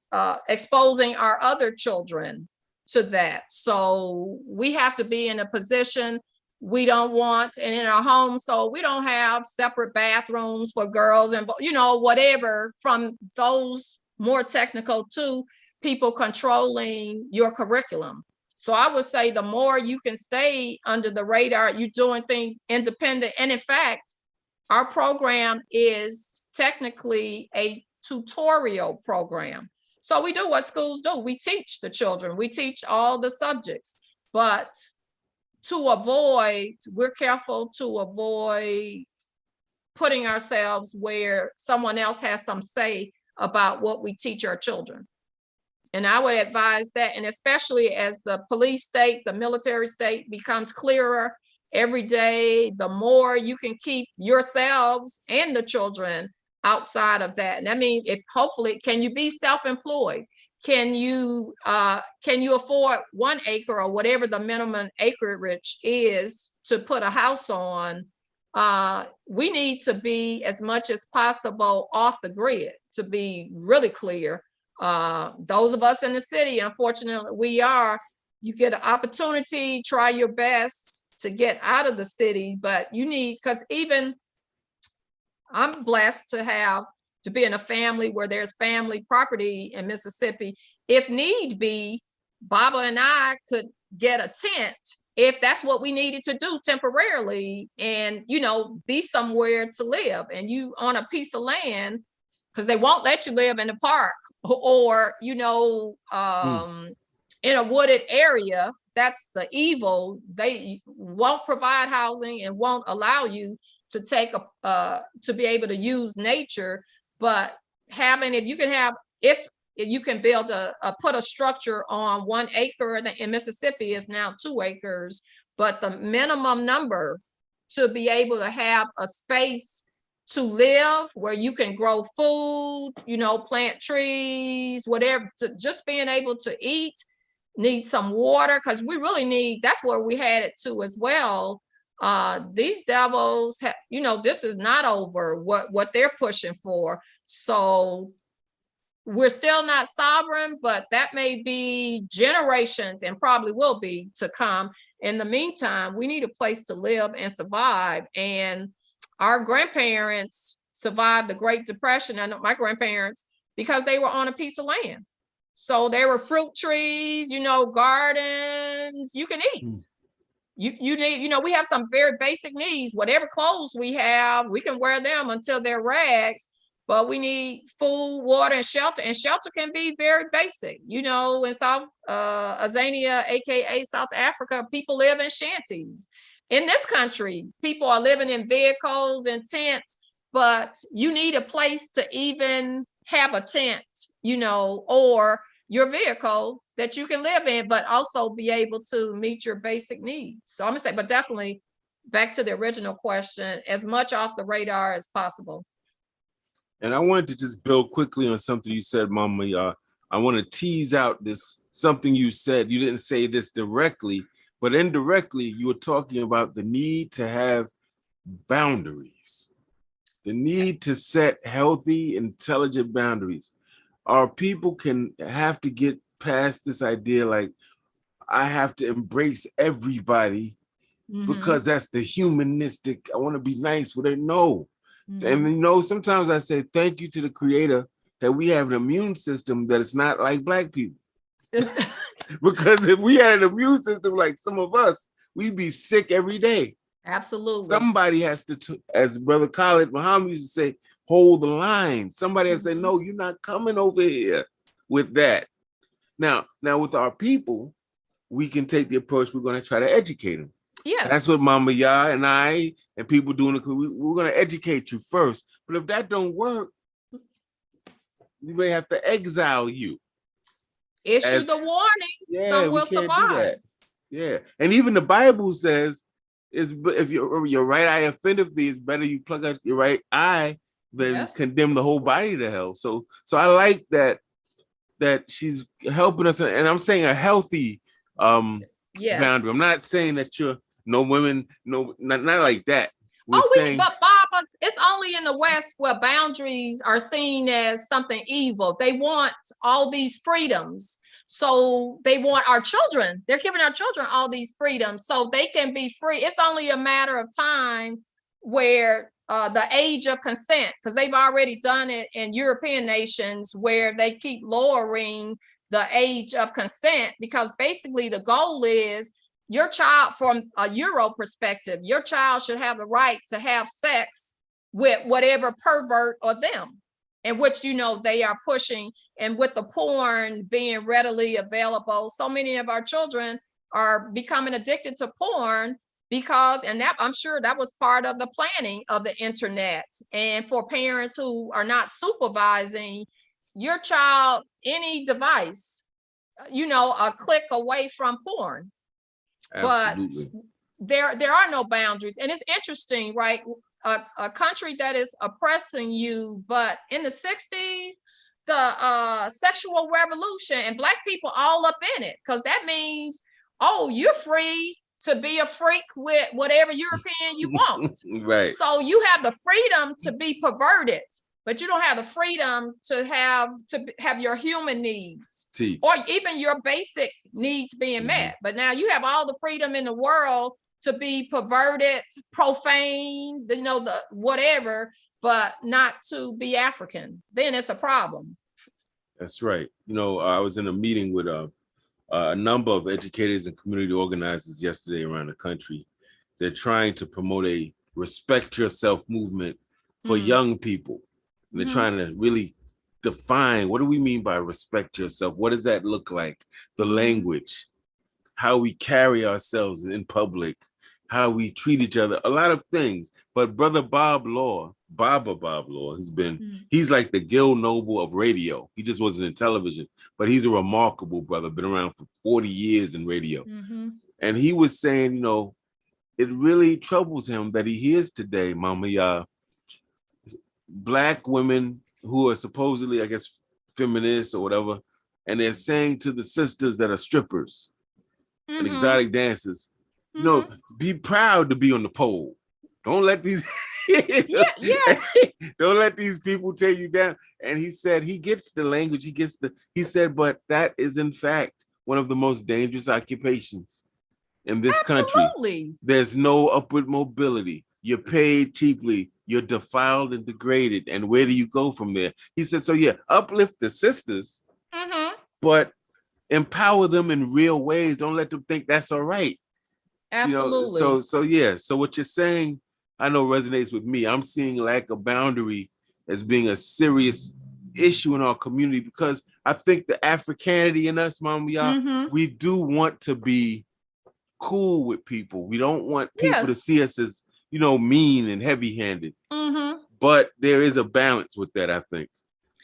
exposing our other children to that. So we have to be in a position we don't want, and in our home, so we don't have separate bathrooms for girls and, you know, whatever, from those more technical to people controlling your curriculum. So I would say the more you can stay under the radar, you're doing things independent. And in fact, our program is technically a tutorial program. So we do what schools do. We teach the children, we teach all the subjects, but we're careful to avoid putting ourselves where someone else has some say about what we teach our children. And I would advise that, and especially as the police state, the military state becomes clearer every day, the more you can keep yourselves and the children outside of that. And that means, if hopefully, can you be self-employed? Can you afford 1 acre or whatever the minimum acreage is to put a house on? We need to be, as much as possible, off the grid, to be really clear. Those of us in the city, unfortunately, you get an opportunity, try your best to get out of the city, but you need, because even I'm blessed to be in a family where there's family property in Mississippi. If need be, Baba and I could get a tent if that's what we needed to do temporarily, and, be somewhere to live. And you on a piece of land, because they won't let you live in the park or, in a wooded area. That's the evil. They won't provide housing and won't allow you to to be able to use nature. But if you can build put a structure on 1 acre, in Mississippi is now 2 acres, but the minimum number to be able to have a space to live where you can grow food, plant trees, whatever, to just being able to eat, need some water, because we really need, that's where we had it too as well. These devils this is not over what they're pushing for. So we're still not sovereign, but that may be generations, and probably will be, to come. In the meantime, we need a place to live and survive. And our grandparents survived the Great Depression. I know my grandparents, because they were on a piece of land. So there were fruit trees, gardens, you can eat. You need, we have some very basic needs. Whatever clothes we have, we can wear them until they're rags, but we need food, water, and shelter. And shelter can be very basic. In South Azania, aka South Africa, people live in shanties. In this country, people are living in vehicles and tents, but you need a place to even have a tent, or your vehicle that you can live in, but also be able to meet your basic needs. So I'm gonna say, but definitely back to the original question, as much off the radar as possible.
And I wanted to just build quickly on something you said, Mama. I want to tease out something you said. You didn't say this directly, but indirectly, you were talking about the need to have boundaries, the need to set healthy, intelligent boundaries. Our people have to get past this idea, like, I have to embrace everybody because that's the humanistic, I want to be nice with it. No. And sometimes I say thank you to the creator that we have an immune system that is not like Black people. Because if we had an immune system like some of us, we'd be sick every day.
Absolutely.
Somebody has to, as Brother Khalid Muhammad used to say, hold the line. Somebody has to say, no, you're not coming over here with that. Now with our people, we can take the approach, we're going to try to educate them.
Yes.
That's what Mama Yaa and I and people doing it. We're going to educate you first. But if that don't work, we may have to exile you.
Issue the warning. Some will survive.
Yeah. And even the Bible says, if your right eye offendeth thee, it's better you plug out your right eye than condemn the whole body to hell. So I like that she's helping us, and I'm saying a healthy boundary. I'm not saying that you're no women, no, not like that. But
Bob, it's only in the West where boundaries are seen as something evil. They want all these freedoms. So they want our children. They're giving our children all these freedoms so they can be free. It's only a matter of time where the age of consent, because they've already done it in European nations where they keep lowering the age of consent, because basically the goal is your child, from a Euro perspective, your child should have the right to have sex with whatever pervert or them, in which, you know, they are pushing. And with the porn being readily available, so many of our children are becoming addicted to porn because, and that, I'm sure that was part of the planning of the internet. And for parents who are not supervising your child, any device, you know, a click away from porn.
Absolutely.
But there are no boundaries. And it's interesting, right? A country that is oppressing you, but in the 60s, the sexual revolution, and Black people all up in it, because that means, oh, you're free to be a freak with whatever European you want.
Right.
So you have the freedom to be perverted, but you don't have the freedom to have your human needs or even your basic needs being met. But now you have all the freedom in the world to be perverted, profane, you know, the whatever, but not to be African. Then it's a problem.
That's right. You know, I was in a meeting with a number of educators and community organizers yesterday around the country. They're trying to promote a respect yourself movement for young people. And they're trying to really define, what do we mean by respect yourself? What does that look like? The language, how we carry ourselves in public, how we treat each other, a lot of things. But Brother Bob Law, he's like the Gil Noble of radio. He just wasn't in television, but he's a remarkable brother, been around for 40 years in radio. And he was saying, you know, it really troubles him that he hears today, Mama Yaa, Black women who are supposedly, I guess, feminists or whatever, and they're saying to the sisters that are strippers and exotic dancers, you know, be proud to be on the pole. Don't let these don't let these people tear you down. And he said he gets the language, he said, but that is in fact one of the most dangerous occupations in this country. There's no upward mobility. You're paid cheaply. You're defiled and degraded. And where do you go from there? He said, so yeah, uplift the sisters, but empower them in real ways. Don't let them think that's all right.
Absolutely.
You know, so what you're saying, I know resonates with me. I'm seeing lack of boundary as being a serious issue in our community, because I think the Africanity in us, Mama Yaa, we do want to be cool with people. We don't want people to see us as, you know, mean and heavy-handed. But there is a balance with that, I think.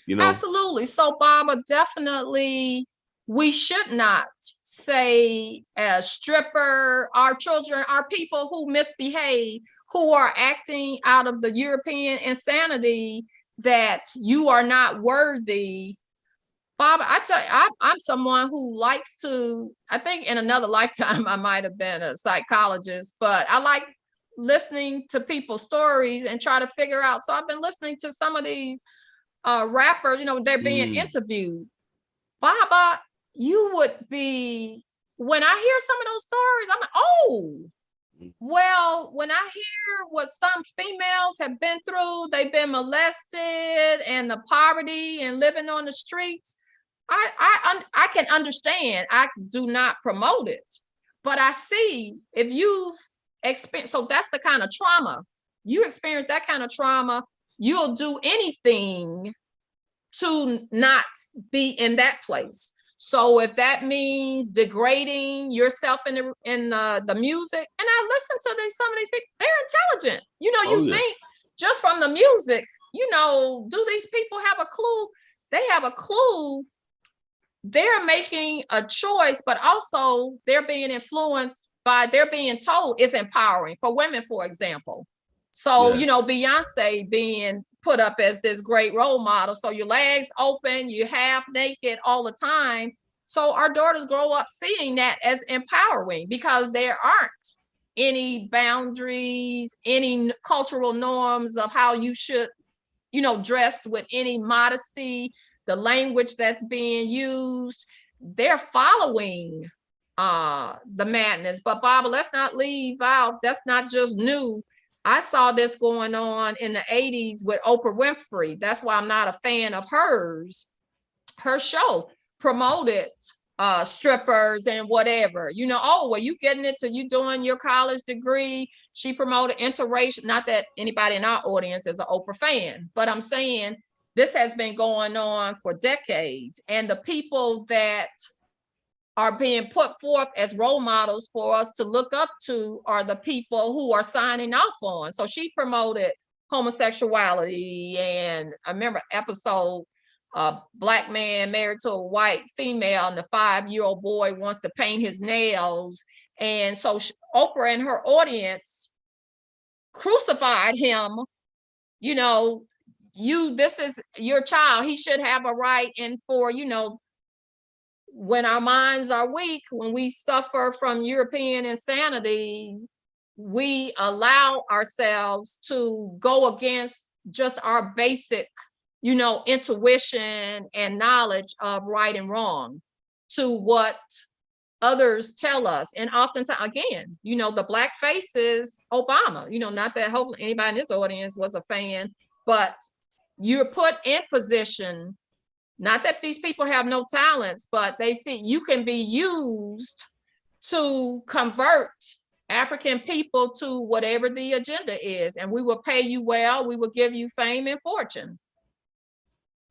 You know?
Absolutely. So, Baba, definitely, we should not say as stripper, our children, our people who misbehave, who are acting out of the European insanity, that you are not worthy. Baba, I tell you, I'm someone who likes to, I think in another lifetime, I might have been a psychologist, but I like listening to people's stories and try to figure out. So I've been listening to some of these rappers, you know, they're being interviewed. Baba, you would be, when I hear some of those stories, I'm like, oh, well, when I hear what some females have been through, they've been molested and the poverty and living on the streets, I can understand. I do not promote it, but I see if you've experienced, so that's the kind of trauma, you experience that kind of trauma, you'll do anything to not be in that place. So if that means degrading yourself in the music, and I listen to some of these people, they're intelligent. You know, you think just from the music, you know, do these people have a clue? They have a clue. They're making a choice, but also they're being influenced by, they're being told it's empowering for women, for example. So, you know, Beyonce being put up as this great role model. So your legs open, you half naked all the time. So our daughters grow up seeing that as empowering, because there aren't any boundaries, any cultural norms of how you should, you know, dress with any modesty, the language that's being used. They're following the madness. But Baba, let's not leave out, that's not just new. I saw this going on in the 80s with Oprah Winfrey. That's why I'm not a fan of hers. Her show promoted strippers and whatever, oh, well, you getting into you doing your college degree. She promoted interracial, not that anybody in our audience is an Oprah fan, but I'm saying this has been going on for decades. And the people that are being put forth as role models for us to look up to are the people who are signing off on. So she promoted homosexuality. And I remember episode, a black man married to a white female, and the 5-year-old boy wants to paint his nails. And so Oprah and her audience crucified him. This is your child. He should have a right. And for, when our minds are weak, when we suffer from European insanity, we allow ourselves to go against just our basic, intuition and knowledge of right and wrong to what others tell us. And oftentimes, again, the black face is Obama, not that hopefully anybody in this audience was a fan, but you're put in position. Not that these people have no talents, but they see you can be used to convert African people to whatever the agenda is. And we will pay you well. We will give you fame and fortune.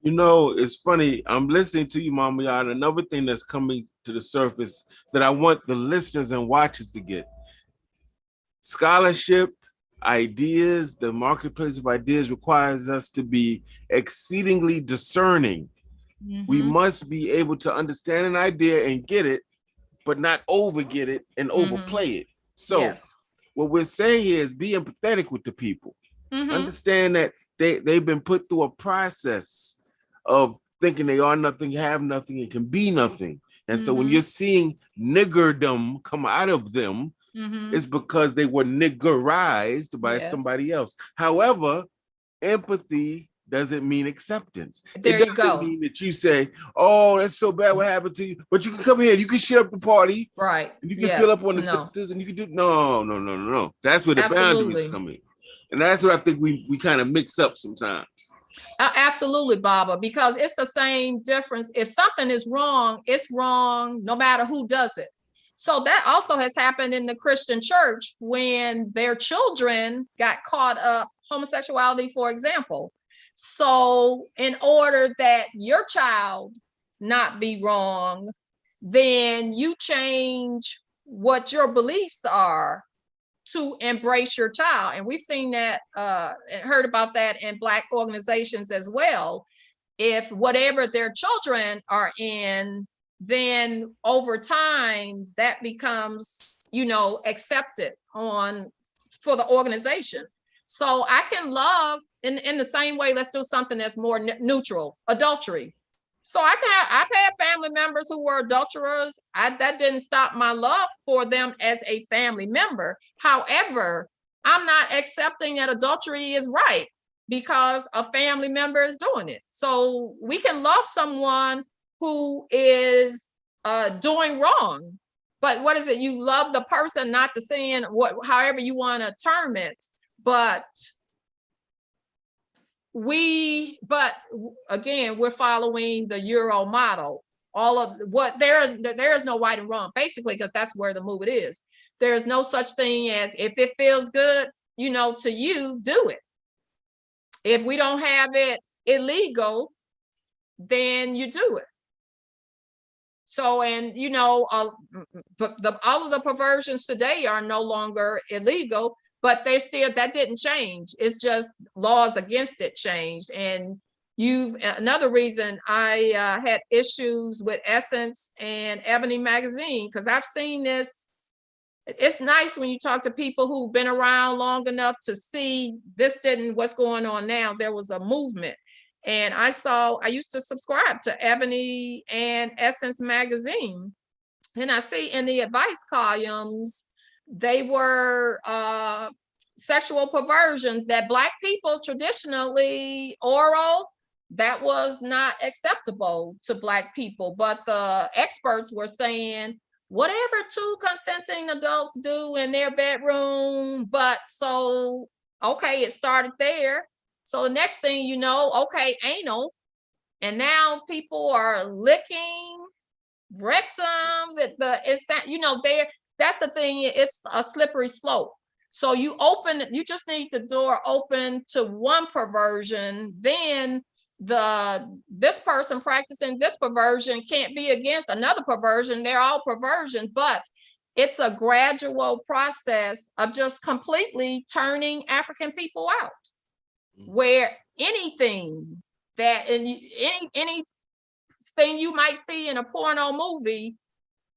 It's funny. I'm listening to you, Mama Yaa, and another thing that's coming to the surface that I want the listeners and watchers to get. Scholarship, ideas, the marketplace of ideas requires us to be exceedingly discerning. Mm-hmm. We must be able to understand an idea and get it, but not overget it and overplay it. So what we're saying here is be empathetic with the people. Understand that they've been put through a process of thinking they are nothing, have nothing, and can be nothing. And so when you're seeing niggerdom come out of them, it's because they were niggerized by somebody else. However, empathy doesn't mean acceptance.
There
it doesn't
you go.
mean that you say, oh, that's so bad what happened to you. But you can come here, you can shit up the party.
Right.
And you can fill up on the sisters, and you can do no. That's where the boundaries come in. And that's what I think we kind of mix up sometimes.
Absolutely, Baba, because it's the same difference. If something is wrong, it's wrong no matter who does it. So that also has happened in the Christian church when their children got caught up, homosexuality, for example. So in order that your child not be wrong, then you change what your beliefs are to embrace your child. And we've seen that, heard about that in Black organizations as well. If whatever their children are in, then over time that becomes, accepted for the organization. So I can love in the same way. Let's do something that's more neutral. Adultery. So I've had family members who were adulterers. That didn't stop my love for them as a family member. However, I'm not accepting that adultery is right because a family member is doing it. So we can love someone who is doing wrong, but what is it? You love the person, not the sin, however you want to term it. But again, we're following the Euro model. All of what there is no right and wrong, basically, because that's where the movement is. There's no such thing as if it feels good, to you, do it. If we don't have it illegal, then you do it. So, and all of the perversions today are no longer illegal, but that didn't change. It's just laws against it changed. And another reason I had issues with Essence and Ebony magazine, because I've seen this. It's nice when you talk to people who've been around long enough to see what's going on now. There was a movement. And I used to subscribe to Ebony and Essence magazine. And I see in the advice columns, they were sexual perversions that Black people traditionally oral, that was not acceptable to Black people. But the experts were saying, whatever two consenting adults do in their bedroom, it started there. So the next thing you know, okay, anal. And now people are licking rectums, it's that, that's the thing, it's a slippery slope. So you just need the door open to one perversion, then this person practicing this perversion can't be against another perversion. They're all perversion, but it's a gradual process of just completely turning African people out, where anything anything you might see in a porno movie,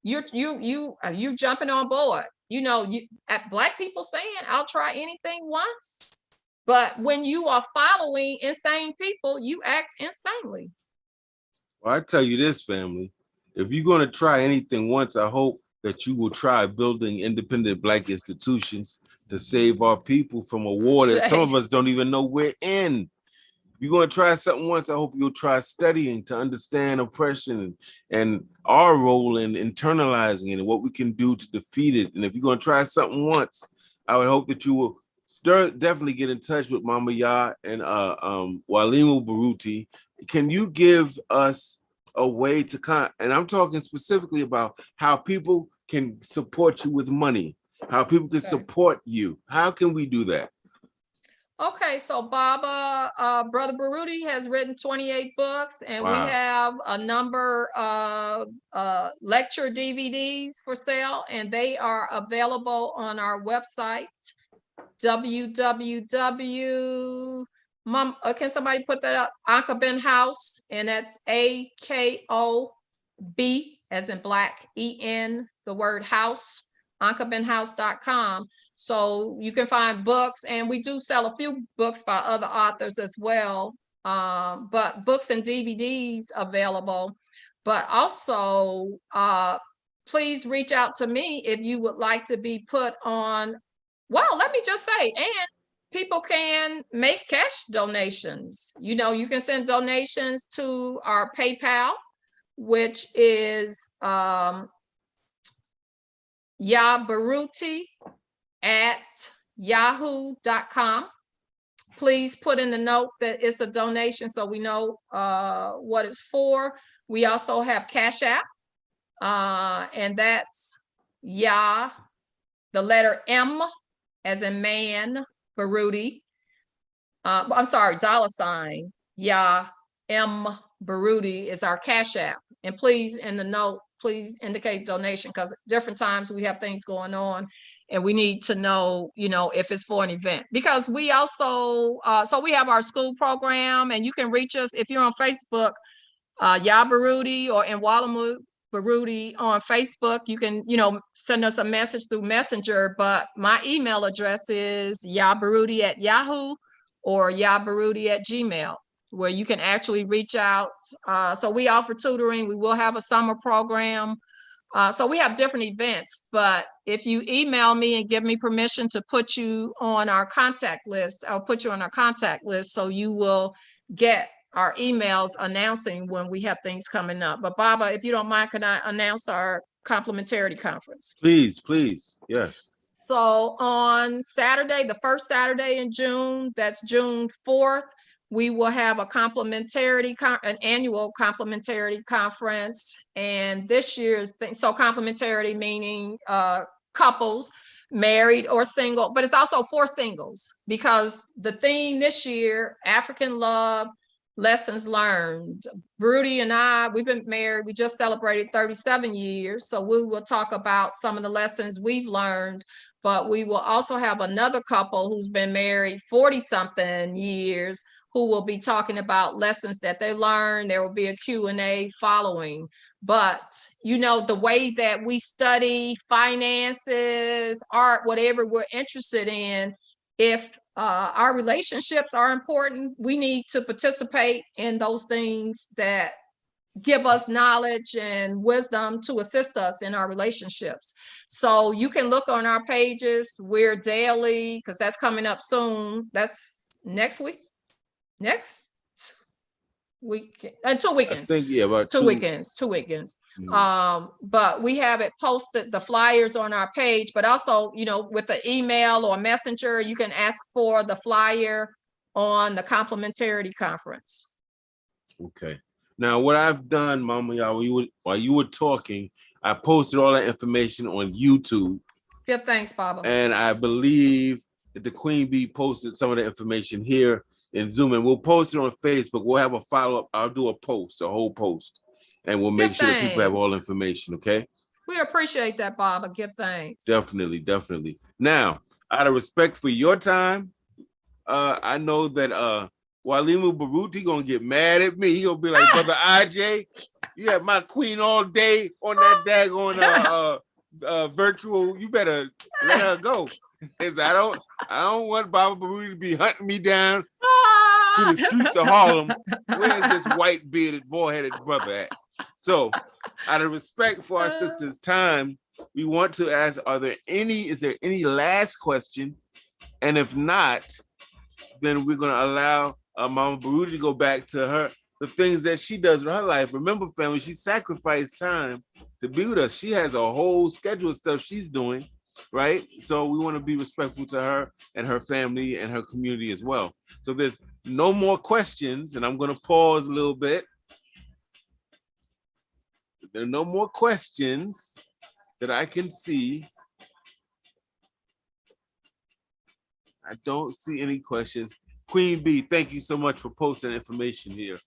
you jumping on board. At Black people saying, I'll try anything once. But when you are following insane people, you act insanely.
Well, I tell you this, family, if you're going to try anything once, I hope that you will try building independent Black institutions to save our people from a war that some of us don't even know we're in. If you're going to try something once, I hope you'll try studying to understand oppression and our role in internalizing it and what we can do to defeat it. And if you're going to try something once, I would hope that you will definitely get in touch with Mama Yaa and Yaa Baruti. Can you give us a way to and I'm talking specifically about how people can support you with money, how people can support you. How can we do that?
Okay, so Baba, Brother Baruti has written 28 books, and we have a number of lecture DVDs for sale, and they are available on our website, can somebody put that up? Ankoben House, and that's AKOB as in Black, EN, the word house, ankobenhouse.com. So you can find books, and we do sell a few books by other authors as well, but books and DVDs available. But also, please reach out to me if you would like to be put on. Well, let me just say, and people can make cash donations. You can send donations to our PayPal, which is Yaa Baruti at yahoo.com. Please put in the note that it's a donation so we know what it's for. We also have Cash App, and that's Yaa, the letter M as in man, Baruti. I'm sorry, $, Yaa M Baruti is our Cash App. And please, in the note, please indicate donation, because different times we have things going on and we need to know, if it's for an event. Because we also, so we have our school program, and you can reach us if you're on Facebook, Yaa Baruti or Nwalamu Baruti on Facebook. You can, send us a message through Messenger, but my email address is yaabaruti at Yahoo or yaabaruti@gmail, where you can actually reach out. So we offer tutoring. We will have a summer program. So we have different events, but if you email me and give me permission to put you on our contact list, I'll put you on our contact list so you will get our emails announcing when we have things coming up. But Baba, if you don't mind, can I announce our complementarity conference?
Please, yes.
So on Saturday, the first Saturday in June, that's June 4th, we will have an annual complementarity conference. And this year's thing, so complementarity meaning couples, married or single, but it's also for singles, because the theme this year, African love, lessons learned. Baruti and I, we've been married, we just celebrated 37 years. So we will talk about some of the lessons we've learned, but we will also have another couple who's been married 40-something years who will be talking about lessons that they learned. There will be a Q&A following. But, the way that we study finances, art, whatever we're interested in, if our relationships are important, we need to participate in those things that give us knowledge and wisdom to assist us in our relationships. So you can look on our pages. We're daily, because that's coming up soon. That's next week. Next week, 2 weekends.
I think, about
2 weekends. Mm-hmm. But we have it posted, the flyers on our page, but also, with the email or messenger, you can ask for the flyer on the complementarity conference.
Okay. Now, what I've done, Mama Y'all, while you were talking, I posted all that information on YouTube.
Give thanks, Baba.
And I believe that the Queen Bee posted some of the information here in Zoom, and we'll post it on Facebook. We'll have a follow-up. I'll do a whole post, and we'll make sure that people have all information, okay?
We appreciate that, Baba. Give thanks.
Definitely, definitely. Now, out of respect for your time, I know that Walimu Baruti gonna get mad at me. He gonna be like, Brother IJ, you have my queen all day on that daggone virtual. You better let her go. Because I don't want Baba Baruti to be hunting me down through the streets of Harlem. Where's this white bearded, bald-headed brother at? So, out of respect for our sister's time, we want to ask, is there any last question? And if not, then we're gonna allow Mama Baruti to go back to the things that she does in her life. Remember, family, she sacrificed time to be with us. She has a whole schedule of stuff she's doing, right? So we want to be respectful to her and her family and her community as well. So there's no more questions, and I'm going to pause a little bit. There are no more questions that I can see. I don't see any questions. Queen Bee, thank you so much for posting information here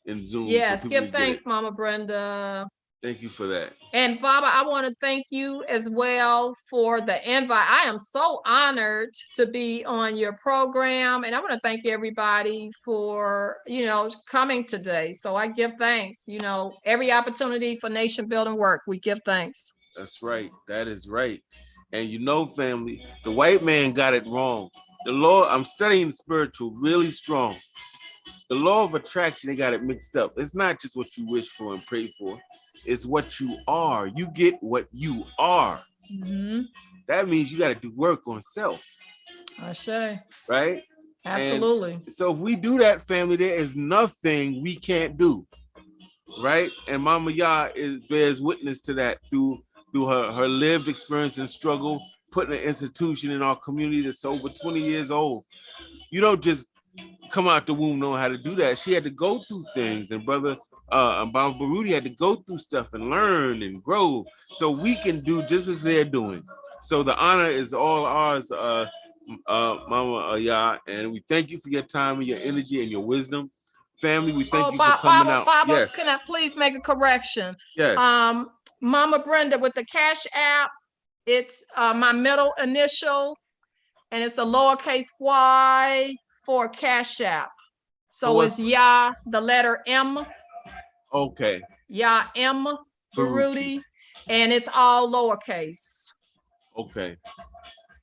in Zoom.
Yes, give thanks, Mama Brenda.
Thank you for that.
And Baba, I want to thank you as well for the invite. I am so honored to be on your program, and I want to thank everybody for, coming today. So I give thanks, every opportunity for nation building work, we give thanks.
That's right. That is right. And family, the white man got it wrong. The law, I'm studying spiritual really strong. The law of attraction, they got it mixed up. It's not just what you wish for and pray for. It's what you are. You get what you are.
Mm-hmm.
That means you got to do work on self.
I say.
Right?
Absolutely.
And so if we do that, family, there is nothing we can't do. Right? And Mama Yaa bears witness to that through her lived experience and struggle, putting an institution in our community that's over 20 years old. You don't just come out the womb knowing how to do that. She had to go through things, and Baba Baruti had to go through stuff and learn and grow so we can do just as they're doing. So the honor is all ours, Mama Yaa, and we thank you for your time and your energy and your wisdom. Family, we thank you for coming out.
Baba,
yes.
Can I please make a correction?
Yes.
Mama Brenda, with the Cash App, it's my middle initial, and it's a lowercase y for Cash App. So it's Yaa, the letter M.
Okay.
Yaa M Baruti, and it's all lowercase.
Okay.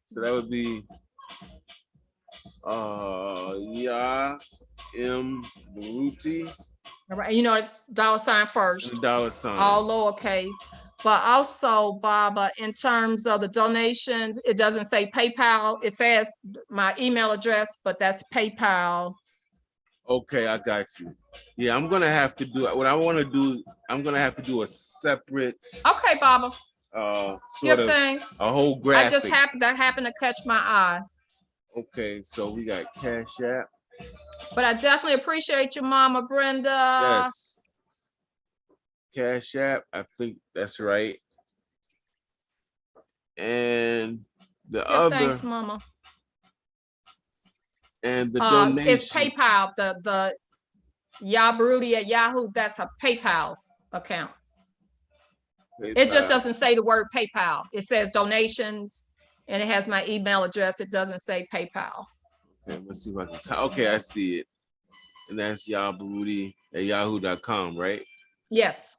So that would be Yaa M Baruti.
All right, it's $ first.
$.
All lowercase. But also, Baba, in terms of the donations, it doesn't say PayPal. It says my email address, but that's PayPal.
Okay, I got you. Yeah, I'm gonna have to do what I want to do. I'm gonna have to do a separate.
Okay, Baba.
Give
thanks.
A whole graphic.
That happened to catch my eye.
Okay, so we got Cash App.
But I definitely appreciate you, Mama Brenda.
Yes. Cash App, I think that's right. And the other.
Thanks, Mama.
And the donation.
It's PayPal. The Yaa Baruti at Yahoo. That's a PayPal account. PayPal. It just doesn't say the word PayPal. It says donations, and it has my email address. It doesn't say PayPal.
Okay, let's see if I can. Okay, I see it. And that's Yaa Baruti at yahoo.com, right?
Yes.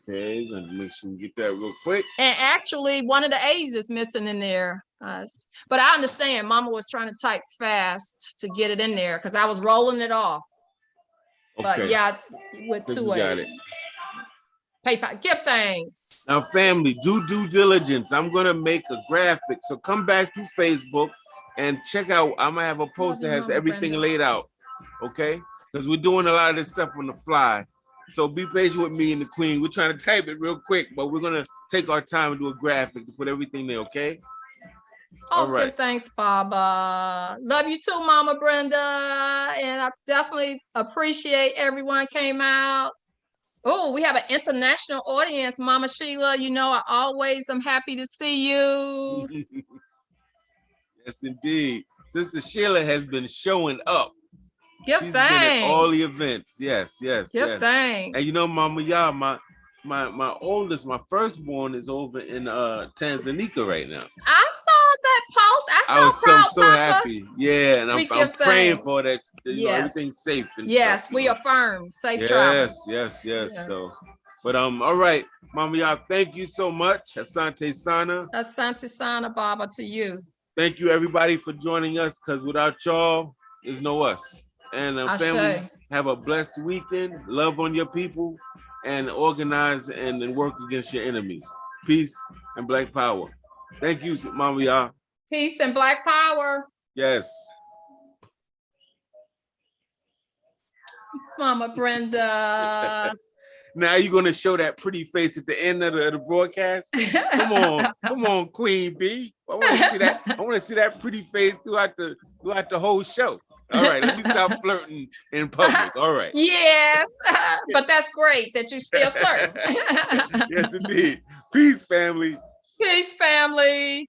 Okay, gonna make sure we get that real quick.
And actually, one of the A's is missing in there. But I understand Mama was trying to type fast to get it in there because I was rolling it off. Okay. But yeah, with 2 A's. PayPal, give thanks.
Now, family, do due diligence. I'm gonna make a graphic. So come back through Facebook and check out. I'm gonna have a post that has everything laid out. Okay? Because we're doing a lot of this stuff on the fly. So be patient with me and the Queen. We're trying to type it real quick, but we're gonna take our time and do a graphic to put everything there, okay? All
Okay,
right.
thanks, Baba. Love you too, Mama Brenda. And I definitely appreciate everyone came out. Oh, we have an international audience, Mama Sheila. You know, I always am happy to see you.
Yes, indeed. Sister Sheila has been showing up.
Give
She's been at all the
thanks.
events. Yes, yes,
Give
yes.
thanks.
And you know, Mama Yaa, my oldest, my firstborn is over in Tanzania right now.
I saw that post. I
I was
saw Proud
so
Papa.
happy. Yeah, and
We
I'm
give
praying
thanks.
for that,
Yes.
everything's safe and
Yes,
stuff.
we affirm safe
Yes,
travels.
yes, yes.
Yes.
So, but all right, Mama Yaa, thank you so much. Asante Sana.
Asante Sana, Baba, to you.
Thank you everybody for joining us, because without y'all, there's no us. And family,
Ashe.
have a blessed weekend. Love on your people and organize and work against your enemies. Peace and Black Power. Thank you, Mama Yaa.
Peace and Black Power.
Yes.
Mama Brenda.
Now you're gonna show that pretty face at the end of the broadcast. Come on, Queen B. I want to see that. I want to see that pretty face throughout the whole show. All right, let me stop flirting in public. All right.
Yes, but that's great that you still flirt.
Yes, indeed. Peace, family.
Peace, family.